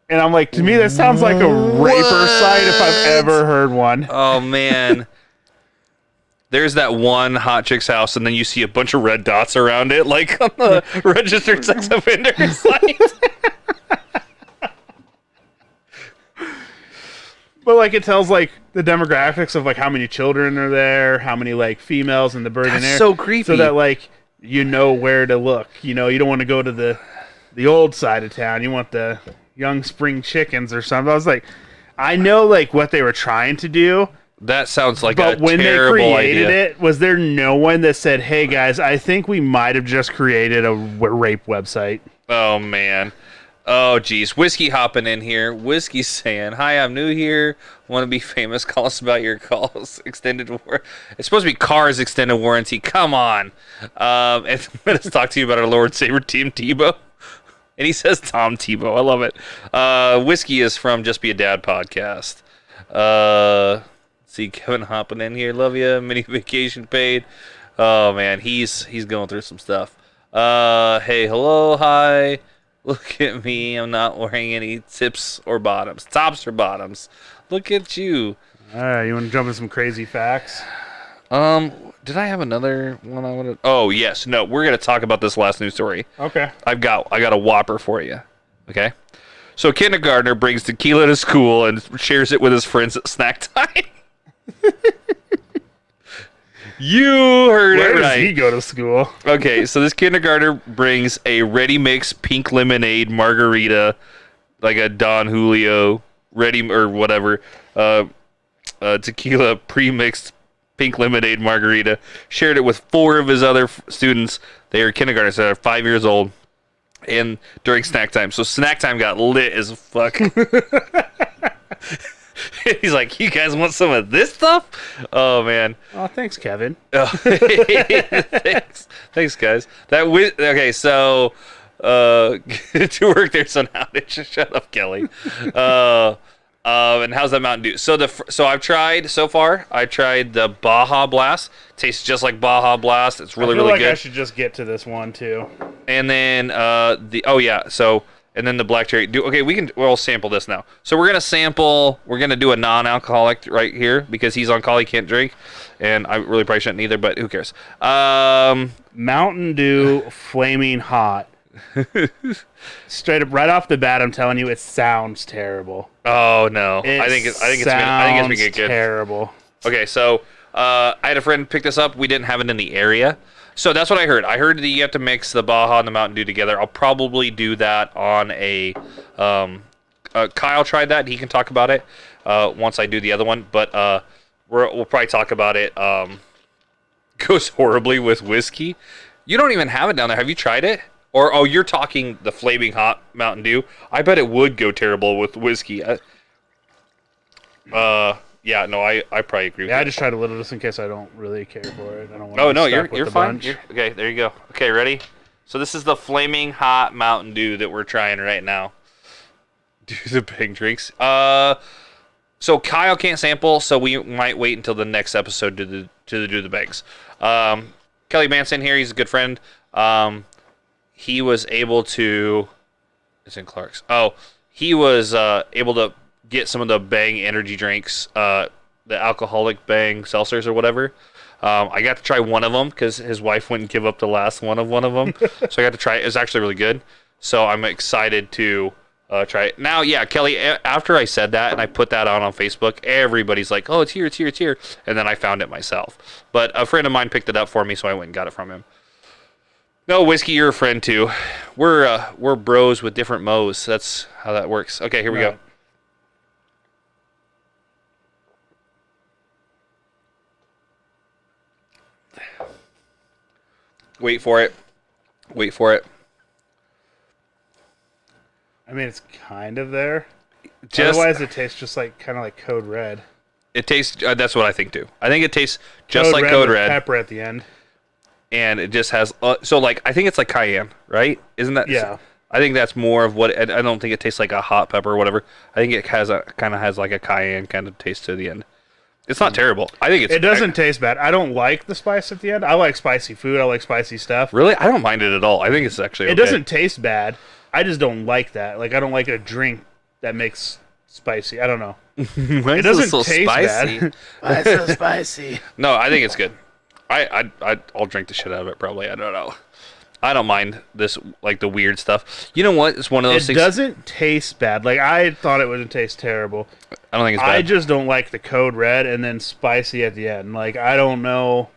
And I'm like, to me, that sounds like a raper site if I've ever heard one. Oh, man. There's that one hot chick's house, and then you see a bunch of red dots around it, like on the registered sex offender site. But like it tells like the demographics of like how many children are there, how many like females in the bird in there. So creepy. So that like you know where to look. You don't want to go to the old side of town. You want the young spring chickens or something. I was like, I know like what they were trying to do. That sounds like but a when they terrible created idea. it, was there no one that said, "Hey guys, I think we might have just created a rape website"? Oh man. Oh geez. Whiskey hopping in here. Whiskey saying, "Hi, I'm new here. Want to be famous? Call us about your calls. Extended war. It's supposed to be cars extended warranty. Come on." And let's talk to you about our Lord Saber Team Tebow. And he says Tom Tebow. I love it. Whiskey is from Just Be a Dad podcast. See Kevin hopping in here. Love you. Mini vacation paid. Oh man, he's going through some stuff. Hey, hello, hi. Look at me. I'm not wearing any tops or bottoms. Look at you. All right, you want to jump into some crazy facts? Did I have another one I wanted? Oh yes. No, we're gonna talk about this last news story. Okay. I got a whopper for you. Okay. So a kindergartner brings tequila to school and shares it with his friends at snack time. You heard Where it does right. he go to school? Okay, so this kindergartner brings a ready mix pink lemonade margarita, like a Don Julio ready or whatever, tequila pre-mixed pink lemonade margarita. Shared it with 4 of his other students. They are kindergartners, so they're 5 years old, and during snack time. So snack time got lit as fuck. He's like, you guys want some of this stuff? Oh man. Oh, thanks, Kevin. Thanks, guys. Okay, so to work there somehow. Shut up, Kelly. And how's that Mountain Dew? So I've tried so far. I tried the Baja Blast. Tastes just like Baja Blast. It's really really good. I should just get to this one too. And then and then the black cherry. We'll sample this now. So we're gonna do a non-alcoholic right here because he's on call, he can't drink, and I really probably shouldn't either, but who cares? Mountain Dew Flaming Hot. Straight up, right off the bat, I'm telling you, it sounds terrible. Oh no, I think it's gonna get good. Terrible. Okay, so I had a friend pick this up. We didn't have it in the area. So that's what I heard. I heard that you have to mix the Baja and the Mountain Dew together. I'll probably do that on a Kyle tried that. He can talk about it once I do the other one. But we'll probably talk about it. Goes horribly with whiskey. You don't even have it down there. Have you tried it? Or you're talking the Flaming Hot Mountain Dew. I bet it would go terrible with whiskey. Yeah, no, I probably agree with you. I just tried a little just in case I don't really care for it. I don't want Oh, no, you're fine. Okay, there you go. Okay, ready? So this is the Flaming Hot Mountain Dew that we're trying right now. Do the big drinks. So Kyle can't sample, so we might wait until the next episode to do the bags. Kelly Manson here, he's a good friend. He was able to... It's in Clark's. Oh, he was able to get some of the Bang energy drinks, the alcoholic Bang seltzers or whatever. I got to try one of them because his wife wouldn't give up the last one of them. So I got to try it. It was actually really good. So I'm excited to try it. Now, yeah, Kelly, after I said that and I put that on Facebook, everybody's like, oh, it's here. And then I found it myself. But a friend of mine picked it up for me, so I went and got it from him. No, Whiskey, you're a friend too. We're bros with different mo's. That's how that works. Okay, here we go. Wait for it. I mean, it's kind of there. Otherwise, it tastes just like kind of like Code Red. It tastes. That's what I think too. I think it tastes just like Code Red. Pepper at the end. And it just has. So like, I think it's like cayenne, right? Isn't that? Yeah. I think that's more of what. I don't think it tastes like a hot pepper or whatever. I think it has kind of has like a cayenne kind of taste to the end. It's not terrible. I think it doesn't taste bad. I don't like the spice at the end. I like spicy food. I like spicy stuff. Really? I don't mind it at all. I think it's actually okay. It doesn't taste bad. I just don't like that. Like, I don't like a drink that makes spicy. I don't know. It doesn't so taste spicy? Bad. Why it's so spicy? No, I think it's good. I'll drink the shit out of it probably. I don't know. I don't mind this, like, the weird stuff. You know what? It's one of those things. It doesn't taste bad. Like, I thought it wouldn't taste terrible. I don't think it's bad. I just don't like the Code Red and then spicy at the end. Like, I don't know.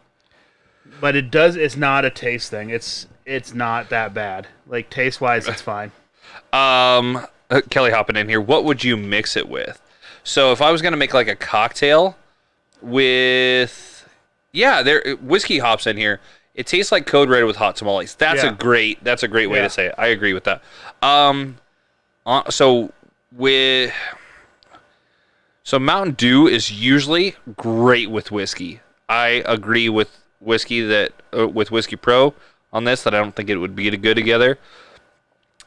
But it does. It's not a taste thing. It's not that bad. Like, taste-wise, it's fine. Kelly hopping in here. What would you mix it with? So, if I was going to make, like, a cocktail with... Yeah, whiskey hops in here. It tastes like Code Red with hot tamales. That's a great way to say it. I agree with that. So Mountain Dew is usually great with whiskey. I agree with whiskey with Whiskey Pro on this that I don't think it would be good together.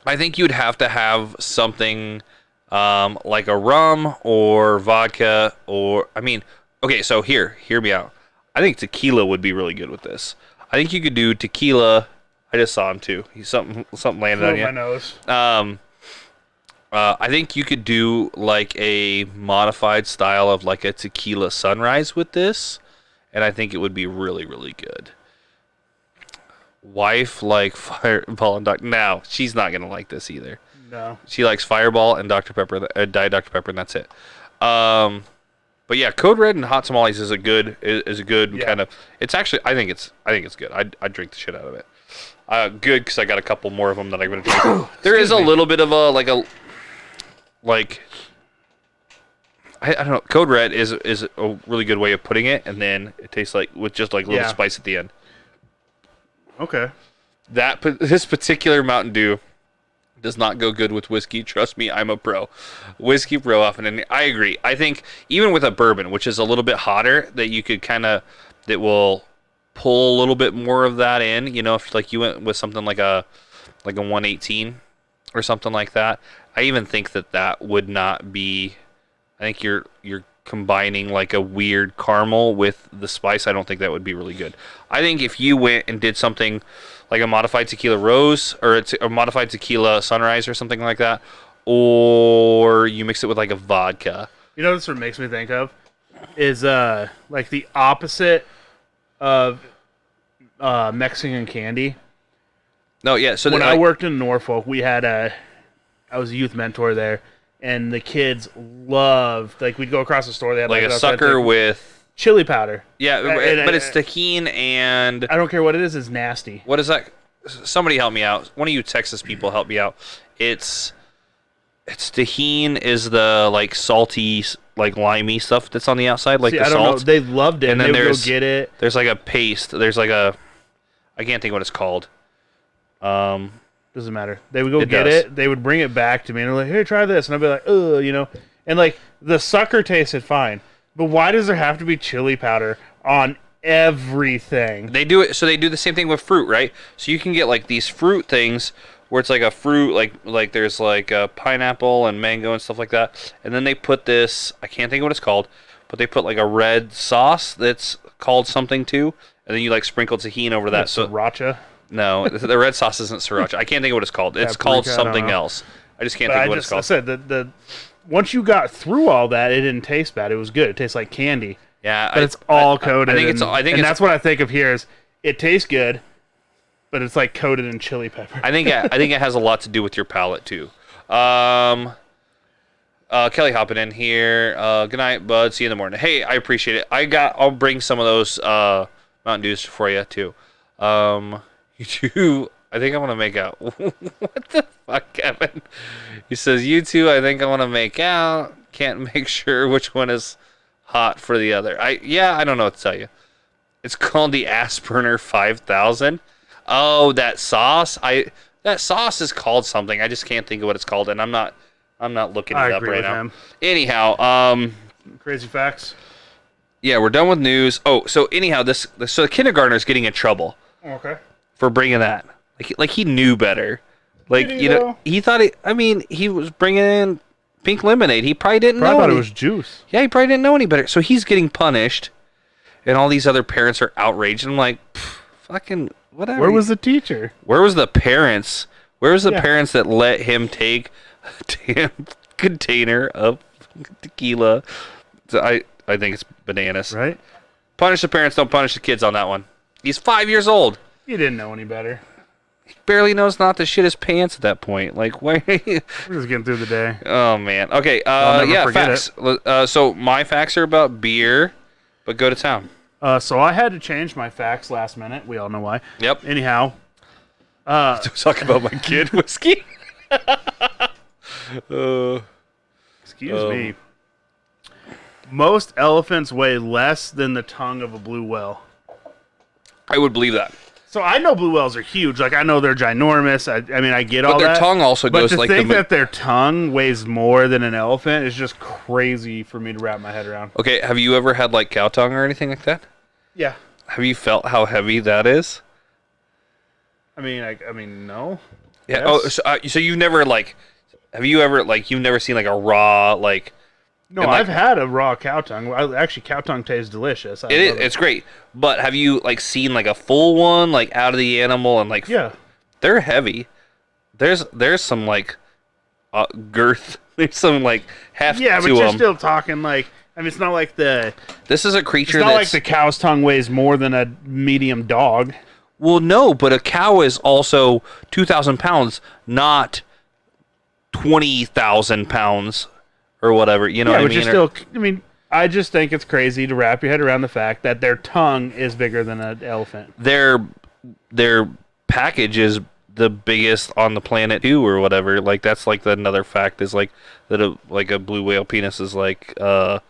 I think you'd have to have something like a rum or vodka okay, so hear me out. I think tequila would be really good with this. I think you could do tequila. I just saw him too. He's something landed on you. My nose. I think you could do like a modified style of like a tequila sunrise with this, and I think it would be really, really good. Wife like Fireball and Dr. Now she's not gonna like this either. No. She likes Fireball and Dr. Pepper, Diet Dr. Pepper, and that's it. But yeah, Code Red and hot tamales is a good kind of. It's actually I think it's good. I'd drink the shit out of it. Good because I got a couple more of them that I'm gonna drink. There is a little bit of I don't know. Code Red is a really good way of putting it, and then it tastes like with just like a little spice at the end. Okay. This particular Mountain Dew Does not go good with whiskey. Trust me, I'm a pro. Whiskey pro often, and I agree. I think even with a bourbon, which is a little bit hotter, that you could that will pull a little bit more of that in. You know, if like you went with something like a 118 or something like that, I even think that would not be. I think you're combining like a weird caramel with the spice. I don't think that would be really good. I think if you went and did something like a modified tequila rose or a modified tequila sunrise or something like that, or you mix it with like a vodka. You know, this what makes me think of is like the opposite of Mexican candy. No, yeah. So when I worked in Norfolk, we had I was a youth mentor there, and the kids loved, like, we'd go across the store, they had like a sucker with chili powder. Yeah, but it's tahini and I don't care what it is. It's nasty. What is that? Somebody help me out. One of you Texas people help me out. It's tahini is the like salty, like limey stuff that's on the outside, like the I don't salt. know. They loved it. And then they would go get it. There's like a paste. There's like a, I can't think what it's called. Doesn't matter. They would go get it. They would bring it back to me and they're like, "Here, try this," and I'd be like, "Ugh," you know. And like the sucker tasted fine. But why does there have to be chili powder on everything? They do it, so they do the same thing with fruit, right? So you can get like these fruit things where it's like a fruit, like there's like a pineapple and mango and stuff like that, and then they put this, I can't think of what it's called, but they put like a red sauce that's called something too, and then you like sprinkle tahini over that. So sriracha? No, the red sauce isn't sriracha. I can't think of what it's called. It's called something else. I just can't think of what it's called. I said the once you got through all that, it didn't taste bad. It was good. It tastes like candy. Yeah, but it's all coated. I think that's what I think of here is it tastes good, but it's like coated in chili pepper. I think it has a lot to do with your palate too. Kelly hopping in here. Good night, bud. See you in the morning. Hey, I appreciate it. I'll bring some of those Mountain Dews for you too. You two, I think I want to make out. What the fuck, Kevin? He says, you two, I think I want to make out. Can't make sure which one is hot for the other. I don't know what to tell you. It's called the Asperner 5000. Oh, that sauce. That sauce is called something. I just can't think of what it's called, and I'm not looking it up right now. Anyhow, crazy facts. Yeah, we're done with news. Oh, so anyhow, so the kindergartner's getting in trouble. Okay. For bringing that. Like he knew better. Like, you know, he thought he was bringing in pink lemonade. He probably didn't know. I thought it was juice. Yeah, he probably didn't know any better. So he's getting punished, and all these other parents are outraged. And I'm like, fucking whatever. Where was the teacher? Where was the parents? Where was the parents that let him take a damn container of tequila? I think it's bananas. Right? Punish the parents, don't punish the kids on that one. He's 5 years old. He didn't know any better. He barely knows not to shit his pants at that point. Like, why? We're just getting through the day. Oh, man. Okay, facts. So my facts are about beer, but go to town. So I had to change my facts last minute. We all know why. Yep. Anyhow. Talk about my kid whiskey. Excuse me. Most elephants weigh less than the tongue of a blue whale. I would believe that. So I know blue whales are huge. Like, I know they're ginormous. I mean, I get all that. But their tongue also goes like... But to think that their tongue weighs more than an elephant is just crazy for me to wrap my head around. Okay, have you ever had, like, cow tongue or anything like that? Yeah. Have you felt how heavy that is? I mean, no. Yeah. Yes. Oh, so you've never, like... Have you ever, like, you've never seen, like, a raw, like... No, I've had a raw cow tongue. Actually, cow tongue tastes delicious. It's great. But have you like seen like a full one, like out of the animal and like? Yeah, they're heavy. There's some like girth. There's some like heft to them. Yeah, but you're still talking like. I mean, it's not like the. This is a creature. It's not like the cow's tongue weighs more than a medium dog. Well, no, but a cow is also 2,000 pounds, not 20,000 pounds. Or whatever, you know what I mean? Still, I just think it's crazy to wrap your head around the fact that their tongue is bigger than an elephant. Their package is the biggest on the planet too, or whatever. Like that's like another fact is like that a blue whale penis is like I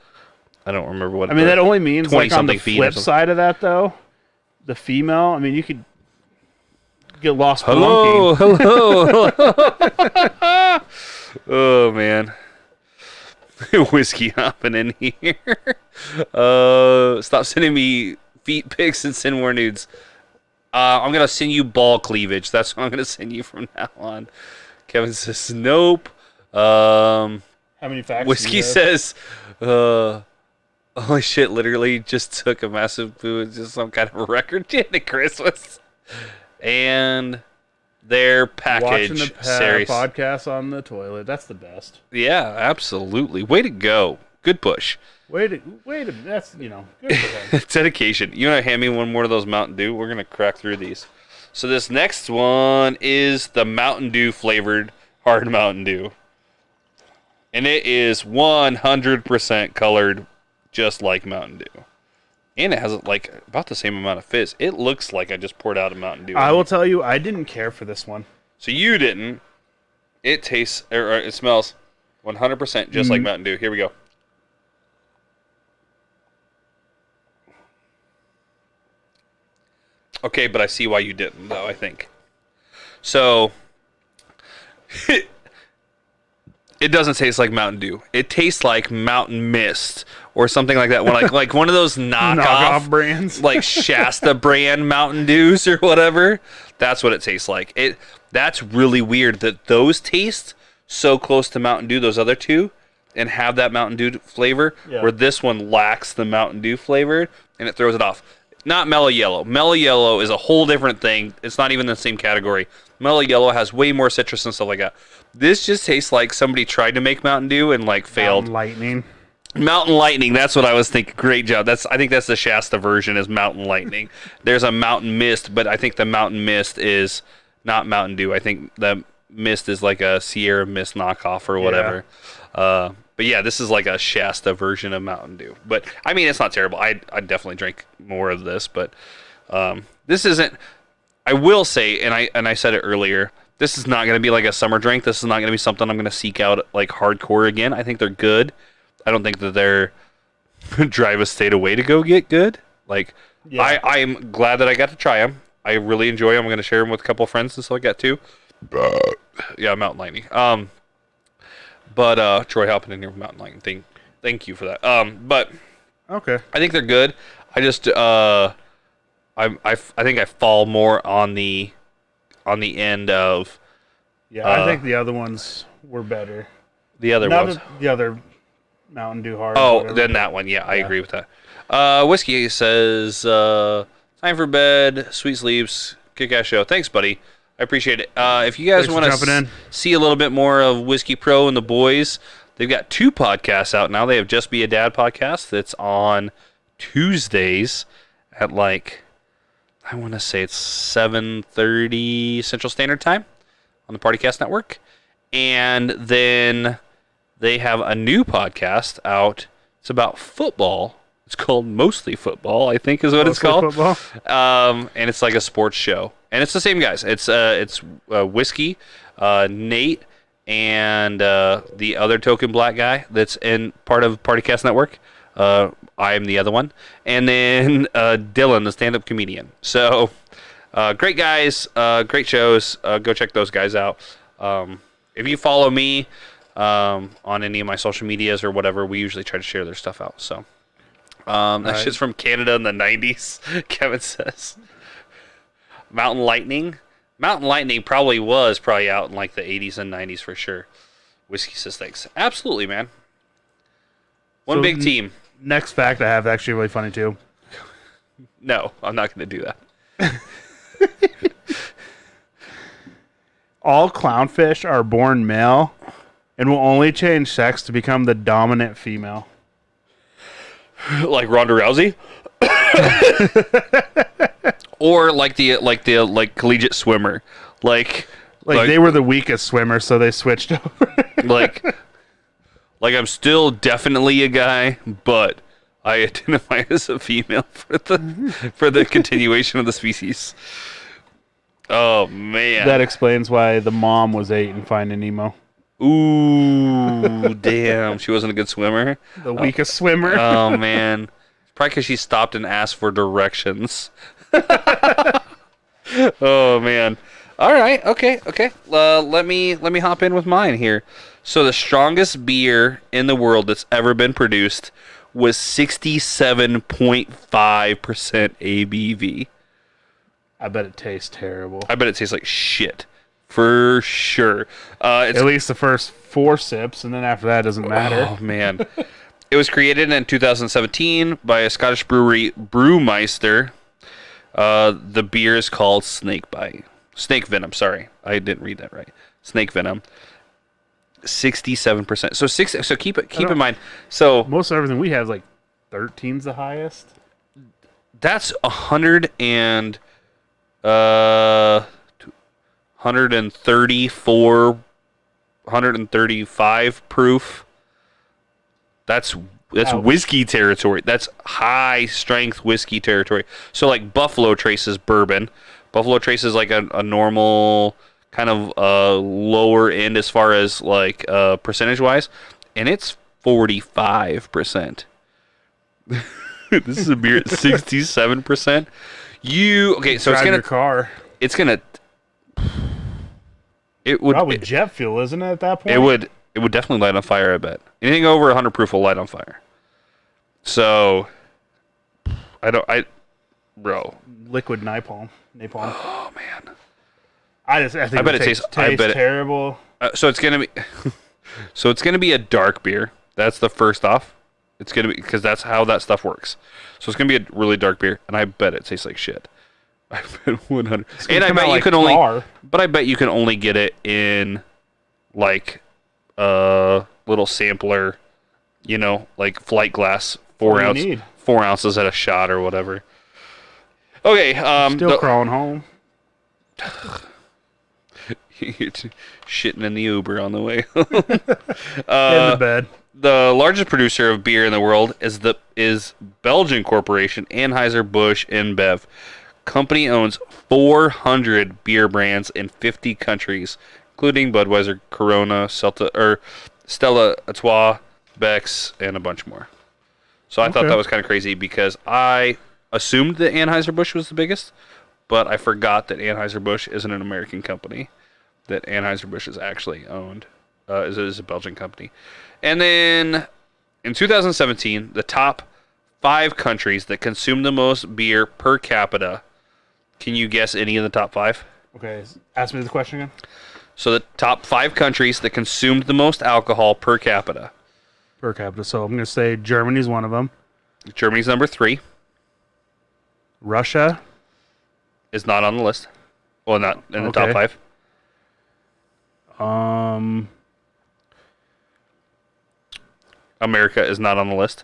don't remember what. I mean, that only means like on the feet flip side of that though, the female. I mean, you could. get lost. Hello. Oh man. Whiskey hopping in here. Stop sending me feet pics and send more nudes. I'm gonna send you ball cleavage. That's what I'm gonna send you from now on. Kevin says nope. How many facts? Whiskey says, holy shit! Literally just took a massive poo. It's just some kind of record at Christmas. And their package watching the series podcast on the toilet. That's the best. Yeah, absolutely. Way to go. Good push. Wait a minute. That's, good for them. Dedication. You want to hand me one more of those Mountain Dew? We're going to crack through these. So this next one is the Mountain Dew flavored hard Mountain Dew. And it is 100% colored just like Mountain Dew. And it has like about the same amount of fizz. It looks like I just poured out a Mountain Dew. I will tell you, I didn't care for this one. So you didn't. It tastes, or it smells 100% just like Mountain Dew. Here we go. Okay, but I see why you didn't, though, I think. So, it doesn't taste like Mountain Dew. It tastes like Mountain Mist or something like that. Like one of those knockoff brands. Like Shasta brand Mountain Dews or whatever. That's what it tastes like. That's really weird that those taste so close to Mountain Dew, those other two, and have that Mountain Dew flavor, where this one lacks the Mountain Dew flavor, and it throws it off. Not Mellow Yellow. Mellow Yellow is a whole different thing. It's not even in the same category. Mellow Yellow has way more citrus and stuff like that. This just tastes like somebody tried to make Mountain Dew and failed. Mountain Lightning. That's what I was thinking. Great job. I think that's the Shasta version is Mountain Lightning. There's a Mountain Mist, but I think the Mountain Mist is not Mountain Dew. I think the Mist is like a Sierra Mist knockoff or whatever. Yeah. But yeah, this is like a Shasta version of Mountain Dew. But I mean, it's not terrible. I'd definitely drink more of this, but this isn't. I will say, and I said it earlier, this is not going to be like a summer drink. This is not going to be something I'm going to seek out like hardcore again. I think they're good. I don't think that they're drive a state away to go get good. Like, yeah. I'm glad that I got to try them. I really enjoy them. I'm going to share them with a couple of friends and stuff like that too. Yeah, Mountain Lightning. But Troy hopping in here with Mountain Lightning. Thank you for that. But okay, I think they're good. I just I think I fall more on the end of. Yeah, I think the other ones were better. The other ones. The other Mountain Dew Hard. Oh, then that one. Yeah, I agree with that. Whiskey says, time for bed, sweet sleeps, kick-ass show. Thanks, buddy. I appreciate it. If you guys want to see a little bit more of Whiskey Pro and the boys, they've got 2 podcasts out now. They have Just Be a Dad podcast that's on Tuesdays at I want to say it's 7:30 Central Standard Time on the Partycast Network. And then they have a new podcast out. It's about football. It's called Mostly Football, I think is what it's called. And it's like a sports show. And it's the same guys. It's Whiskey, Nate, and the other token black guy that's in part of Partycast Network. I am the other one. And then Dylan, the stand-up comedian. So great guys, great shows. Go check those guys out. If you follow me on any of my social medias or whatever, we usually try to share their stuff out. So that shit's from Canada in the 90s, Kevin says. Mountain Lightning probably was out in the 80s and 90s for sure. Whiskey says thanks. Absolutely, man. One big team. Next fact I have is actually really funny too. No, I'm not going to do that. All clownfish are born male and will only change sex to become the dominant female. Like Ronda Rousey? Or like the collegiate swimmer. Like they were the weakest swimmer, so they switched over. like I'm still definitely a guy, but I identify as a female for the continuation of the species. Oh man. That explains why the mom was 8 in Finding Nemo. Ooh, damn. She wasn't a good swimmer? The weakest swimmer. Oh man. Probably because she stopped and asked for directions. Oh man. All right. Okay. Let me hop in with mine here. So the strongest beer in the world that's ever been produced was 67.5% ABV. I bet it tastes terrible. I bet it tastes like shit. For sure. At least the first 4 sips, and then after that, it doesn't matter. Oh, man. It was created in 2017 by a Scottish brewery, Brewmeister. The beer is called Snake Venom, sorry. I didn't read that right. Snake Venom. 67%. So keep in mind. So most everything we have is like 13's the highest. That's 134, 135 proof. That's Ouch. whiskey territory. That's high strength whiskey territory. So like Buffalo Trace is bourbon. Buffalo Trace is like a normal kind of lower end as far as like percentage wise, and it's 45%. This is a beer at 67%. So Drive your car. It would Probably jet fuel, isn't it? At that point, it would definitely light on fire. I bet anything over 100 proof will light on fire. So bro. Liquid napalm. Oh man. I think I bet it tastes terrible. So it's gonna be a dark beer. That's the first off. It's gonna be because that's how that stuff works. So it's gonna be a really dark beer, and I bet it tastes like shit. I bet 100. And I bet you can only. But I bet you can only get it in like a little sampler, like flight glass, 4 ounces at a shot or whatever. Okay. Still crawling home. Shitting in the Uber on the way. In the bed. The largest producer of beer in the world is Belgian corporation Anheuser-Busch InBev. Company owns 400 beer brands in 50 countries, including Budweiser, Corona, Stella Artois, Beck's, and a bunch more. So I thought that was kind of crazy because I assumed that Anheuser-Busch was the biggest, but I forgot that Anheuser-Busch isn't an American company. That Anheuser-Busch is actually owned, is a Belgian company. And then in 2017, the top 5 countries that consume the most beer per capita. Can you guess any of the top 5? Okay, ask me the question again. So the top 5 countries that consumed the most alcohol per capita. Per capita. So I'm going to say Germany's one of them. Germany's number 3. Russia is not on the list. Well, not in the top 5. America is not on the list.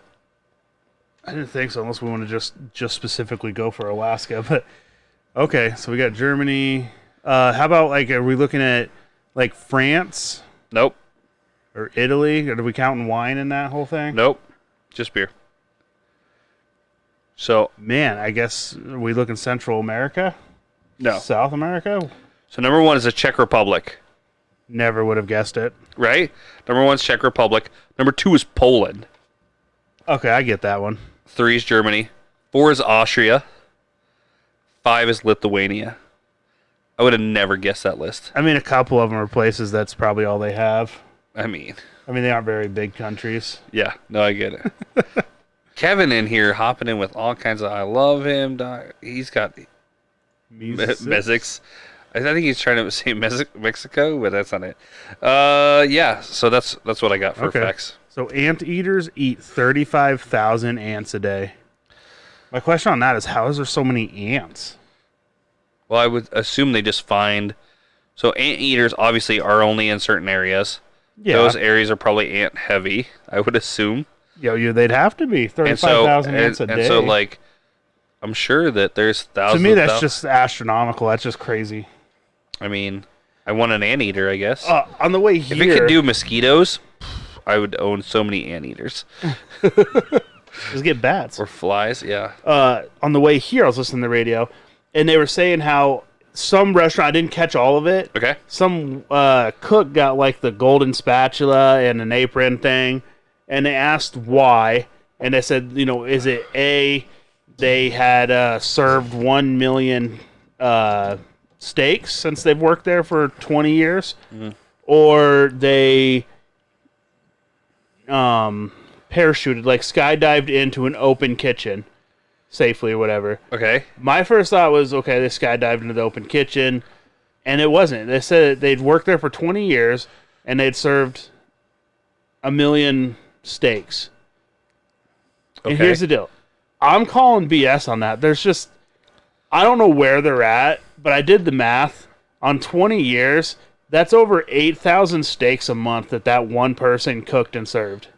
I didn't think so, unless we want to just specifically go for Alaska. But okay, so we got Germany. How about are we looking at France? Nope. Or Italy? Are we counting wine in that whole thing? Nope. Just beer. So man, I guess are we looking Central America? No. South America? So number 1 is the Czech Republic. Never would have guessed it. Right? Number 1 is Czech Republic. Number 2 is Poland. Okay, I get that one. 3 is Germany. 4 is Austria. 5 is Lithuania. I would have never guessed that list. I mean, a couple of them are places that's probably all they have. I mean, they aren't very big countries. Yeah, no, I get it. Kevin in here hopping in with all kinds of I love him. He's got Mexics. I think he's trying to say Mexico, but that's not it. Yeah, so that's what I got for facts. So anteaters eat 35,000 ants a day. My question on that is, how is there so many ants? Well, I would assume they just find... So anteaters obviously are only in certain areas. Yeah. Those areas are probably ant heavy, I would assume. They'd have to be 35,000 ants a day. And so, I'm sure that there's thousands. To me, that's just astronomical. That's just crazy. I mean, I want an anteater, I guess. On the way here, if it could do mosquitoes, I would own so many anteaters. Just get bats or flies. Yeah. On the way here, I was listening to the radio, and they were saying how some restaurant, I didn't catch all of it. Okay. Some cook got the golden spatula and an apron thing, and they asked why, and they said, is it A, they had served 1 million steaks since they've worked there for 20 years, or they parachuted, like skydived into an open kitchen safely or whatever. Okay. My first thought was, okay, they skydived into the open kitchen, and it wasn't. They said they'd worked there for 20 years, and they'd served 1 million steaks. Okay. And here's the deal. I'm calling BS on that. There's just, I don't know where they're at, but I did the math. On 20 years, that's over 8,000 steaks a month that one person cooked and served.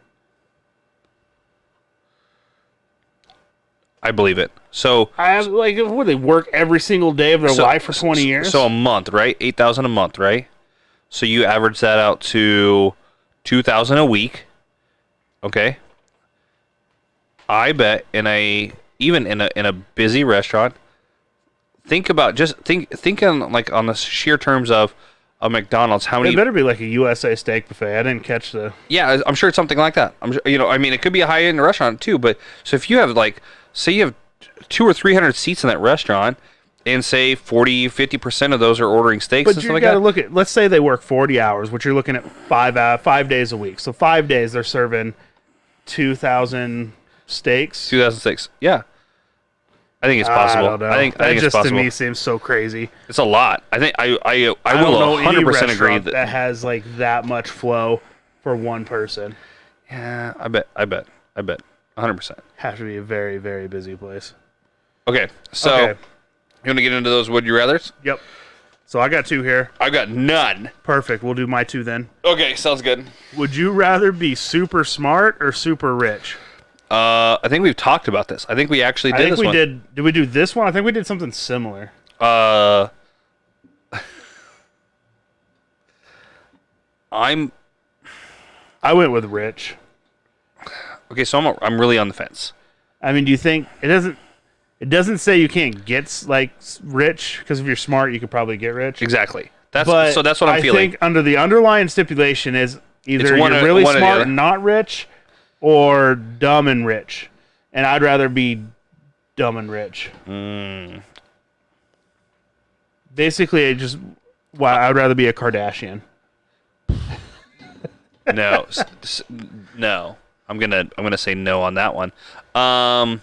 I believe it. So I have, like, would they work every single day of their life for 20 years? So a month, right? 8,000 a month, right? So you average that out to 2,000 a week. Okay. I bet even in a busy restaurant, think on the sheer terms of a McDonald's. How many? It better be like a USA steak buffet. I didn't catch the. Yeah, I'm sure it's something like that. I'm sure, I mean, it could be a high end restaurant too. But so if you have say you have 200 or 300 seats in that restaurant, and say 40-50% of those are ordering steaks. But and you stuff like got to that. look at. Let's say they work 40 hours, which you're looking at 5 days a week. So 5 days they're serving 2,000 steaks. 2006. Yeah. I think it's possible. I don't know. I think that it's just possible. to me seems so crazy. It's a lot. I think I don't will know any 100% agree restaurant that has like that much flow for one person. Yeah, I bet 100%. Have to be a very, very busy place. Okay, so Okay. you want to get into those would you rathers? Yep. So I got 2 here. I've got none. Perfect. We'll do my 2 then. Okay, sounds good. Would you rather be super smart or super rich? I think we've talked about this. I think we actually did I think this we one. did. Did we do this one? I think we did something similar. I went with rich. okay. So I'm really on the fence. I mean, do you think it doesn't? It doesn't say you can't get like rich because if you're smart, you could probably get rich. Exactly. That's But what I'm feeling. I think under the underlying stipulation is either It's one you're or- really one or the smart other. and not rich, or dumb and rich. And I'd rather be dumb and rich. Basically, I'd rather be a Kardashian. No, no. I'm gonna say no on that one. I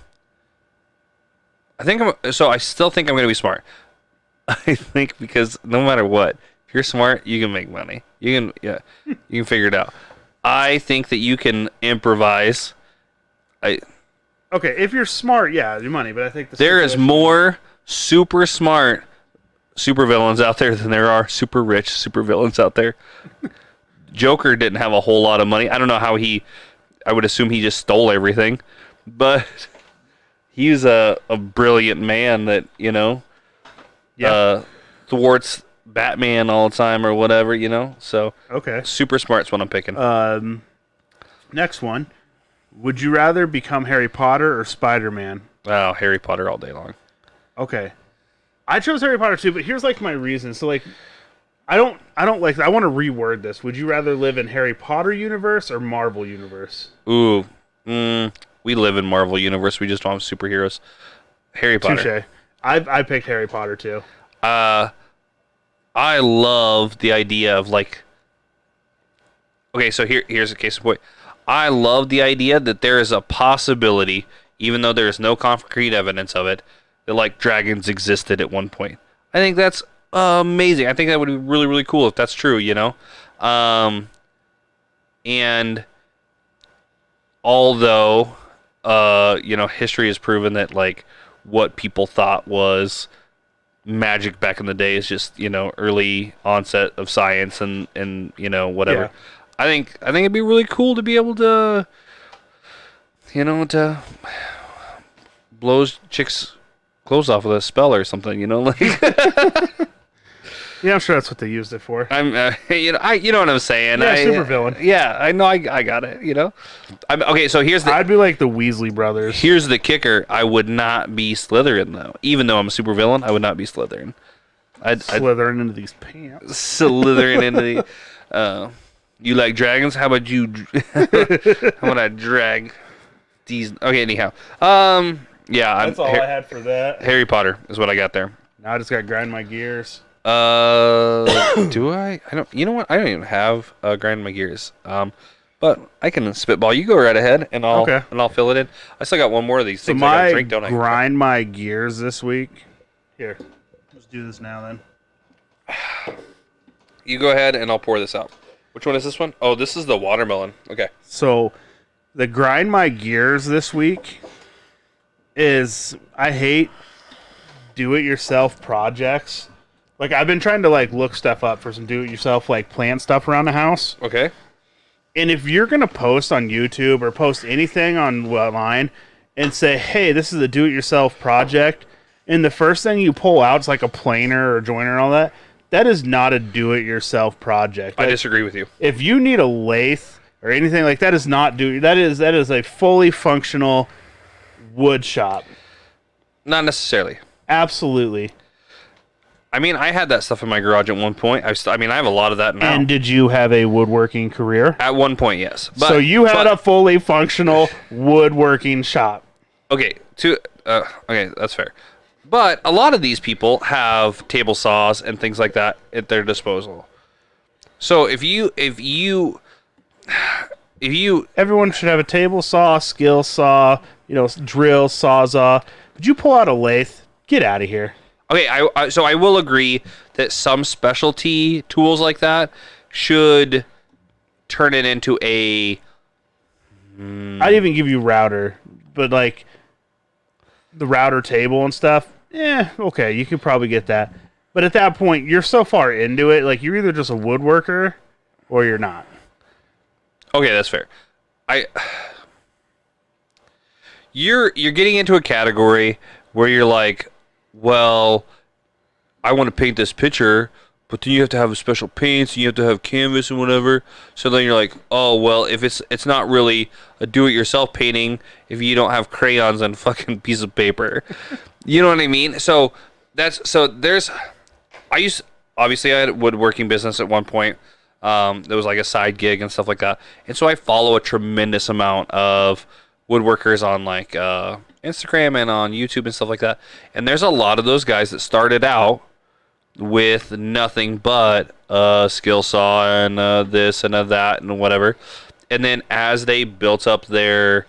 still think I'm gonna be smart. I think because no matter what, if you're smart, you can make money. You can figure it out. I think that you can improvise. Okay, if you're smart, yeah, your money. But I think There is more super smart supervillains out there than there are super rich supervillains out there. Joker didn't have a whole lot of money. I don't know how I would assume he just stole everything, but he's a brilliant man that thwarts Batman all the time or whatever. So okay. super smart's what I'm picking. Next one. Would you rather become Harry Potter or Spider-Man? Oh, Harry Potter all day long. Okay. I chose Harry Potter too, but here's like my reason. So like I want to reword this. Would you rather live in Harry Potter universe or Marvel universe? Ooh. We live in Marvel universe. We just don't have superheroes. Harry Potter. Touche. I picked Harry Potter too. I love the idea of like. Okay, so here's a case in point. I love the idea that there is a possibility, even though there is no concrete evidence of it, that like dragons existed at one point. I think that's amazing. I think that would be really, really cool if that's true. And although history has proven that like what people thought was magic back in the day is just early onset of science and whatever. Yeah. I think it'd be really cool to be able to to blow chicks' clothes off with a spell or something. Like Yeah, I'm sure that's what they used it for. I'm you know what I'm saying. Yeah, supervillain. Yeah, I know. I got it. Okay. So I'd be like the Weasley brothers. here's the kicker. I would not be Slytherin though. Even though I'm a supervillain, I would not be Slytherin. I'd Slithering into these pants. Slytherin into the. You like dragons? How about you? How about I drag these? Okay. Anyhow. Yeah. That's all I had for that. Harry Potter is what I got there. Now I just got to grind my gears. Do I? I don't. You know what? I don't even have grind my gears. But I can spitball. You go right ahead, and I'll fill it in. I still got one more of these things I gotta drink, don't I? Grind my gears this week. Here, let's do this now then. You go ahead, and I'll pour this out. Which one is this one? Oh, this is the watermelon. Okay. So, the grind my gears this week is I hate do-it-yourself projects. Like I've been trying to look stuff up for some do-it-yourself plant stuff around the house. Okay. And if you're going to post on YouTube or post anything online and say, hey, this is a do-it-yourself project, and the first thing you pull out is like a planer or joiner and all that, that is not a do-it-yourself project. I disagree with you. If you need a lathe or anything that is not that is a fully functional wood shop. Not necessarily. Absolutely. I mean, I had that stuff in my garage at one point. I have a lot of that now. And did you have a woodworking career? At one point, yes. So you had a fully functional woodworking shop. Okay, okay, that's fair. But a lot of these people have table saws and things like that at their disposal. So if you everyone should have a table saw, skill saw, drill, sawzall. But you pull out a lathe, get out of here. Okay, so I will agree that some specialty tools like that should turn it into a... I'd even give you router, but the router table and stuff, okay, you could probably get that. But at that point, you're so far into it, you're either just a woodworker or you're not. Okay, that's fair. You're getting into a category where you're like, well, I want to paint this picture, but then you have to have special paints, and you have to have canvas and whatever. So then you're like, oh, well, if it's not really a do-it-yourself painting if you don't have crayons and fucking piece of paper. You know what I mean? Obviously I had a woodworking business at one point. There was a side gig and stuff like that. And so I follow a tremendous amount of woodworkers on Instagram and on YouTube and stuff like that. And there's a lot of those guys that started out with nothing but a skill saw and this and that and whatever. And then as they built up their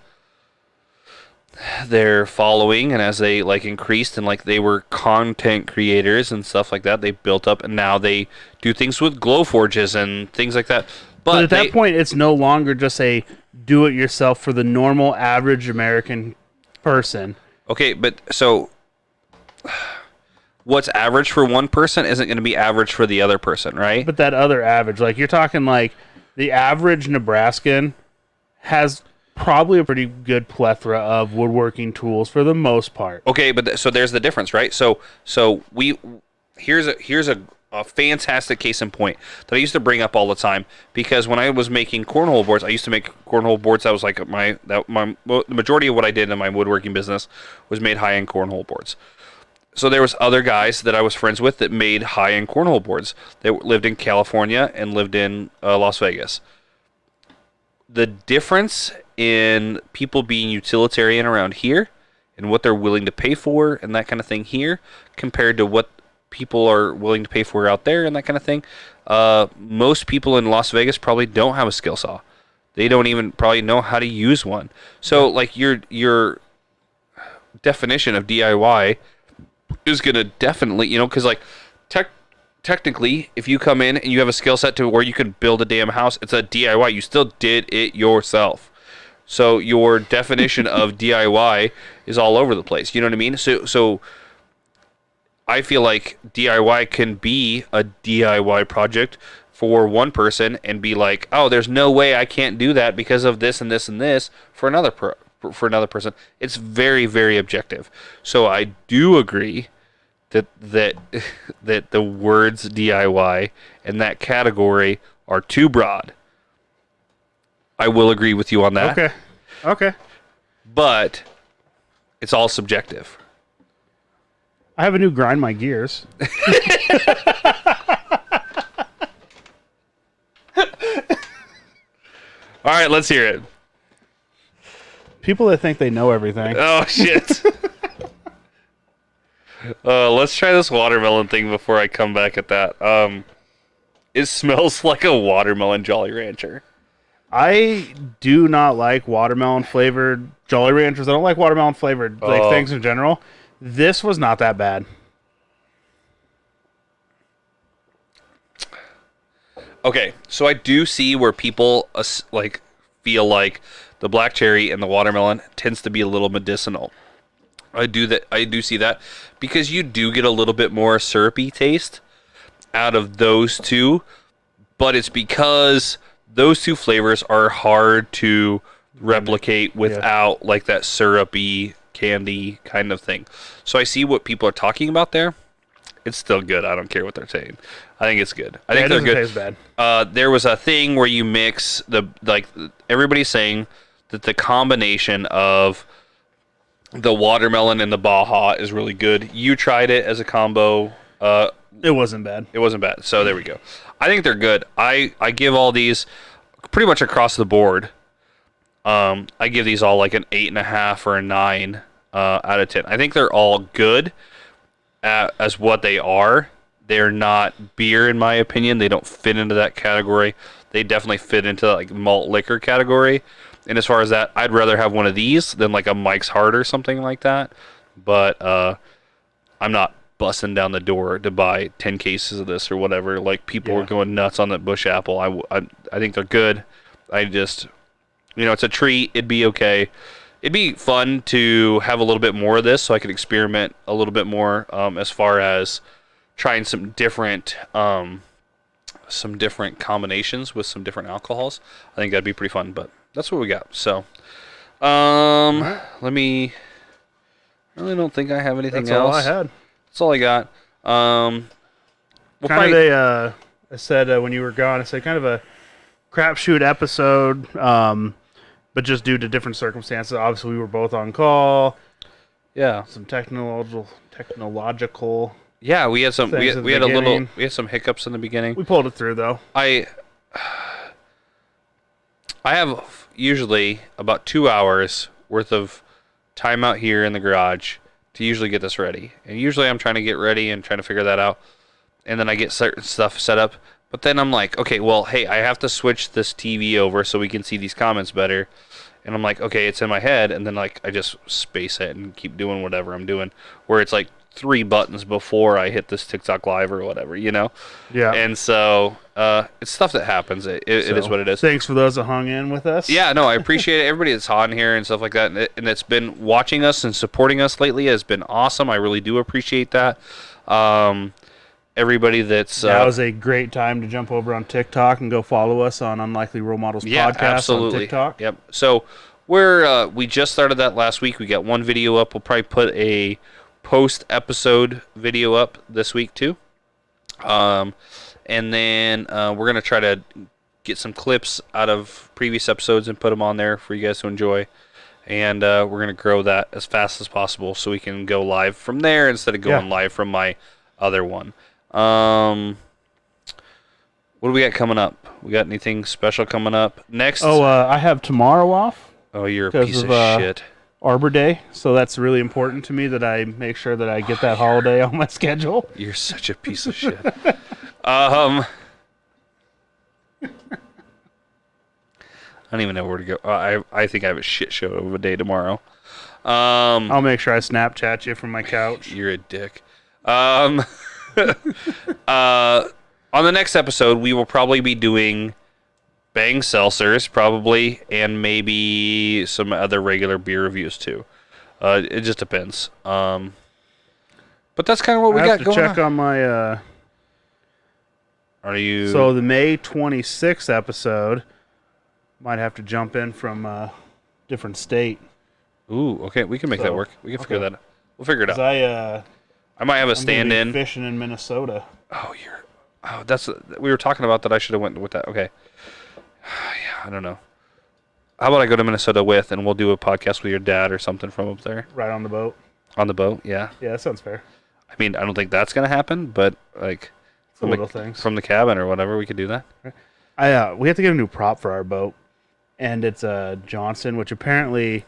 following and as they increased and they were content creators and stuff like that, they built up and now they do things with glow forges and things like that. But at that point, it's no longer just a do-it-yourself for the normal average American person. Okay, but so what's average for one person isn't going to be average for the other person, right? But that other average, you're talking the average Nebraskan has probably a pretty good plethora of woodworking tools for the most part. Okay, but so there's the difference, right? So here's a fantastic case in point that I used to bring up all the time, because when I was making cornhole boards, I used to make cornhole boards. That was the majority of what I did in my woodworking business was made high-end cornhole boards. So there was other guys that I was friends with that made high-end cornhole boards. They lived in California and lived in Las Vegas. The difference in people being utilitarian around here and what they're willing to pay for and that kind of thing here compared to what people are willing to pay for out there and that kind of thing. Most people in Las Vegas probably don't have a skill saw. They don't even probably know how to use one. So your definition of DIY is going to definitely, because technically, if you come in and you have a skill set to where you can build a damn house, it's a DIY. You still did it yourself. So your definition of DIY is all over the place. You know what I mean? So I feel like DIY can be a DIY project for one person and be like, oh, there's no way I can't do that because of this and this and this for another person. It's very, very objective. So I do agree that the words DIY and that category are too broad. I will agree with you on that. Okay. But it's all subjective. I have a new grind my gears. All right, let's hear it. People that think they know everything. Oh, shit. Let's try this watermelon thing before I come back at that. It smells like a watermelon Jolly Rancher. I do not like watermelon flavored Jolly Ranchers. I don't like watermelon flavored things in general. This was not that bad. Okay, so I do see where people feel like the black cherry and the watermelon tends to be a little medicinal. I do see that because you do get a little bit more syrupy taste out of those two, but it's because those two flavors are hard to replicate without like that syrupy candy kind of thing. So I see what people are talking about there. It's still good. I don't care what they're saying. I think it's good. I think they're good. Taste bad. There was a thing where you mix everybody's saying that the combination of the watermelon and the Baja is really good. You tried it as a combo. It wasn't bad. It wasn't bad. So there we go. I think they're good. I give all these pretty much across the board. I give these all like an 8.5 or a 9 out of 10. I think they're all good as what they are. They're not beer in my opinion. They don't fit into that category. They definitely fit into like malt liquor category. And as far as that, I'd rather have one of these than like a Mike's Hard or something like that. But I'm not busting down the door to buy 10 cases of this or whatever. Like people were going nuts on that Bush Apple. I think they're good. I just, it's a treat. It'd be okay. It'd be fun to have a little bit more of this so I could experiment a little bit more as far as trying some different combinations with some different alcohols. I think that'd be pretty fun, but that's what we got. So, let me. I really don't think I have anything else. That's all I had. That's all I got. I said when you were gone, I said kind of a crapshoot episode, but just due to different circumstances. Obviously, we were both on call. Yeah. Some technological. Yeah, we had some. We had some hiccups in the beginning. We pulled it through though. I have usually about 2 hours worth of time out here in the garage to usually get this ready. And usually I'm trying to get ready and trying to figure that out. And then I get certain stuff set up. But then I'm like, okay, well, hey, I have to switch this TV over so we can see these comments better. And I'm like, okay, it's in my head. And then like I just space it and keep doing whatever I'm doing. Where it's like 3 buttons before I hit this TikTok live or whatever, Yeah. And so it's stuff that happens. It is what it is. Thanks for those that hung in with us. Yeah, no, I appreciate it. Everybody that's on here and stuff like that, and that's been watching us and supporting us lately has been awesome. I really do appreciate that. Everybody that's that was a great time to jump over on TikTok and go follow us on Unlikely Role Models podcast absolutely. on TikTok. Yep. So we just started that last week. We got one video up. We'll probably put a post-episode video up this week too. And then we're going to try to get some clips out of previous episodes and put them on there for you guys to enjoy. And we're going to grow that as fast as possible so we can go live from there instead of going live from my other one. What do we got coming up? We got anything special coming up next? I have tomorrow off. Oh, you're a piece of shit. Arbor Day, so that's really important to me that I make sure that I get that holiday on my schedule. You're such a piece of shit. I don't even know where to go. I think I have a shit show of a day tomorrow. I'll make sure I Snapchat you from my couch. You're a dick. On the next episode, we will probably be doing Bang Seltzers, probably, and maybe some other regular beer reviews too. It just depends. But that's kind of what we got going on. I have to check on my. Are you? So the May 26th episode might have to jump in from a different state. Ooh, okay, we can make that work. We can figure that out. We'll figure it out. I might have a stand-in. Fishing in Minnesota. We were talking about that. I should have went with that. Okay. Yeah, I don't know. How about I go to Minnesota and we'll do a podcast with your dad or something from up there? Right on the boat. On the boat, yeah. Yeah, that sounds fair. I mean, I don't think that's gonna happen, but like from little things from the cabin or whatever, we could do that. We have to get a new prop for our boat, and it's a Johnson, which apparently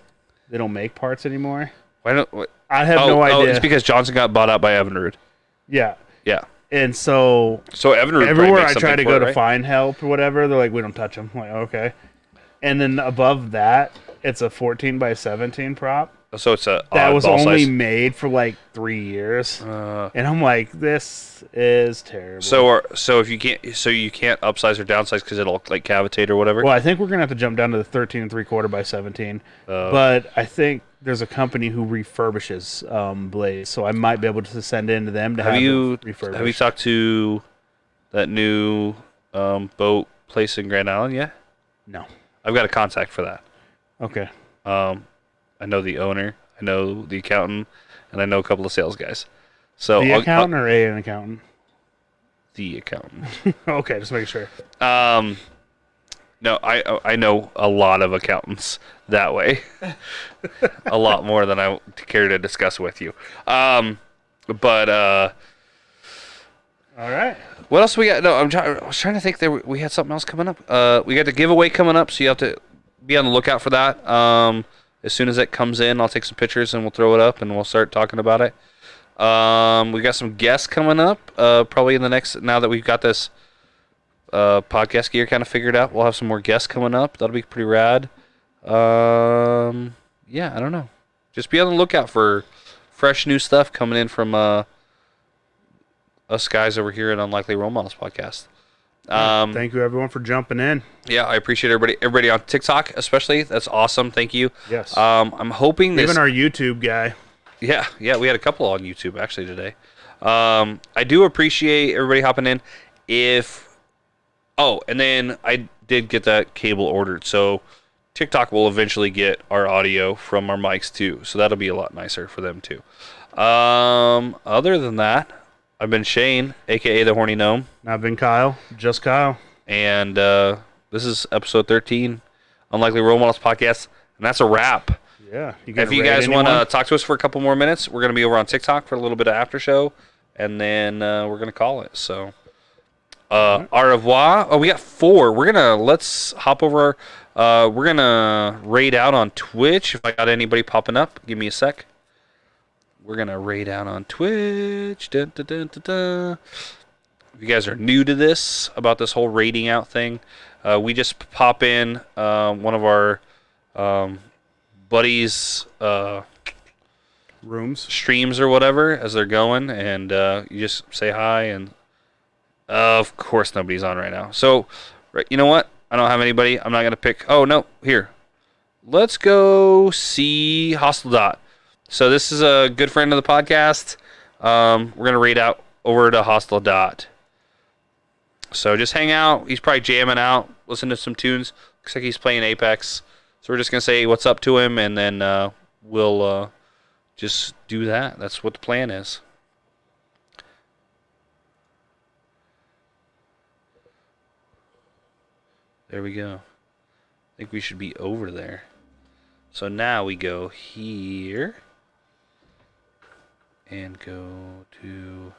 they don't make parts anymore. Why don't? I have no idea. Oh, it's because Johnson got bought out by Evinrude. Yeah. Yeah. And so Evinrude everywhere I try to go right? to find help or whatever, they're like, we don't touch them. I'm like, okay. And then above that, it's a 14 by 17 prop. So it's a that was oddball only size. made for like 3 years, and I'm like, this is terrible. So if you can't upsize or downsize because it'll like cavitate or whatever. Well, I think we're gonna have to jump down to the 13 3/4 by 17. But I think there's a company who refurbishes blades, so I might be able to send in to them to have them refurbished. Have you talked to that new boat place in Grand Island yet? No. I've got a contact for that. Okay. I know the owner, I know the accountant, and I know a couple of sales guys. So the accountant or an accountant? The accountant. Okay, just make sure. No, I know a lot of accountants that way. A lot more than I care to discuss with you. All right. What else we got? No, I was trying to think. We had something else coming up. We got the giveaway coming up, so you have to be on the lookout for that. As soon as it comes in, I'll take some pictures and we'll throw it up and we'll start talking about it. We got some guests coming up. Probably in the next. Now that we've got this podcast gear kind of figured out, we'll have some more guests coming up. That'll be pretty rad. Yeah, I don't know. Just be on the lookout for fresh new stuff coming in from us guys over here at Unlikely Role Models Podcast. Thank you everyone for jumping in. Yeah, I appreciate everybody on TikTok especially. That's awesome. Thank you. Yes. I'm hoping this. Even our YouTube guy. Yeah, we had a couple on YouTube actually today. I do appreciate everybody hopping in. And then I did get that cable ordered, so TikTok will eventually get our audio from our mics too, so that'll be a lot nicer for them too. Other than that, I've been Shane, aka the Horny Gnome. I've been Kyle, just Kyle. And this is episode 13, Unlikely Role Models Podcast, and that's a wrap. Yeah. If you guys want to talk to us for a couple more minutes, we're going to be over on TikTok for a little bit of after show, and then we're going to call it. So, au revoir. Oh, we got 4. Let's hop over. We're going to raid out on Twitch. If I got anybody popping up, give me a sec. We're going to raid out on Twitch. Dun, dun, dun, dun, dun. If you guys are new to this, about this whole raiding out thing, we just pop in one of our buddies' rooms, streams or whatever as they're going, and you just say hi, and of course nobody's on right now. So, you know what? I don't have anybody. I'm not going to pick. Oh, no. Here. Let's go see Hostile Dot. So this is a good friend of the podcast. We're going to raid out over to Hostile Dot. So just hang out. He's probably jamming out, listen to some tunes. Looks like he's playing Apex. So we're just going to say what's up to him, and then we'll just do that. That's what the plan is. There we go. I think we should be over there. So now we go here. And go to...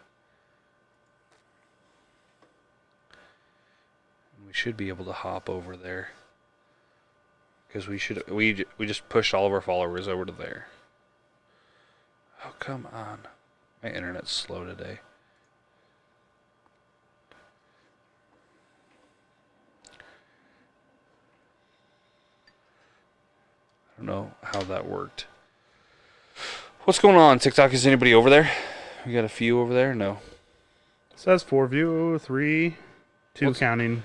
We should be able to hop over there. Because we just pushed all of our followers over to there. Oh, come on. My internet's slow today. I don't know how that worked. What's going on, TikTok? Is anybody over there? We got a few over there? No. It says 4 view, 3, 2 counting.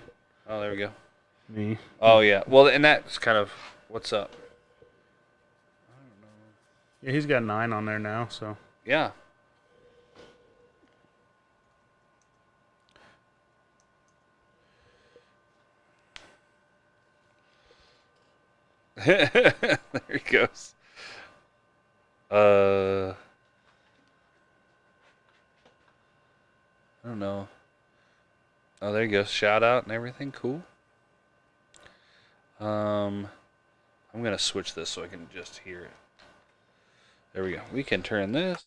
Oh, there we go. Me. Oh, yeah. Well, and that's kind of what's up. I don't know. Yeah, he's got 9 on there now, so. Yeah. There he goes. I don't know. Oh, there you go. Shout out and everything. Cool. I'm gonna switch this so I can just hear it. There we go. We can turn this.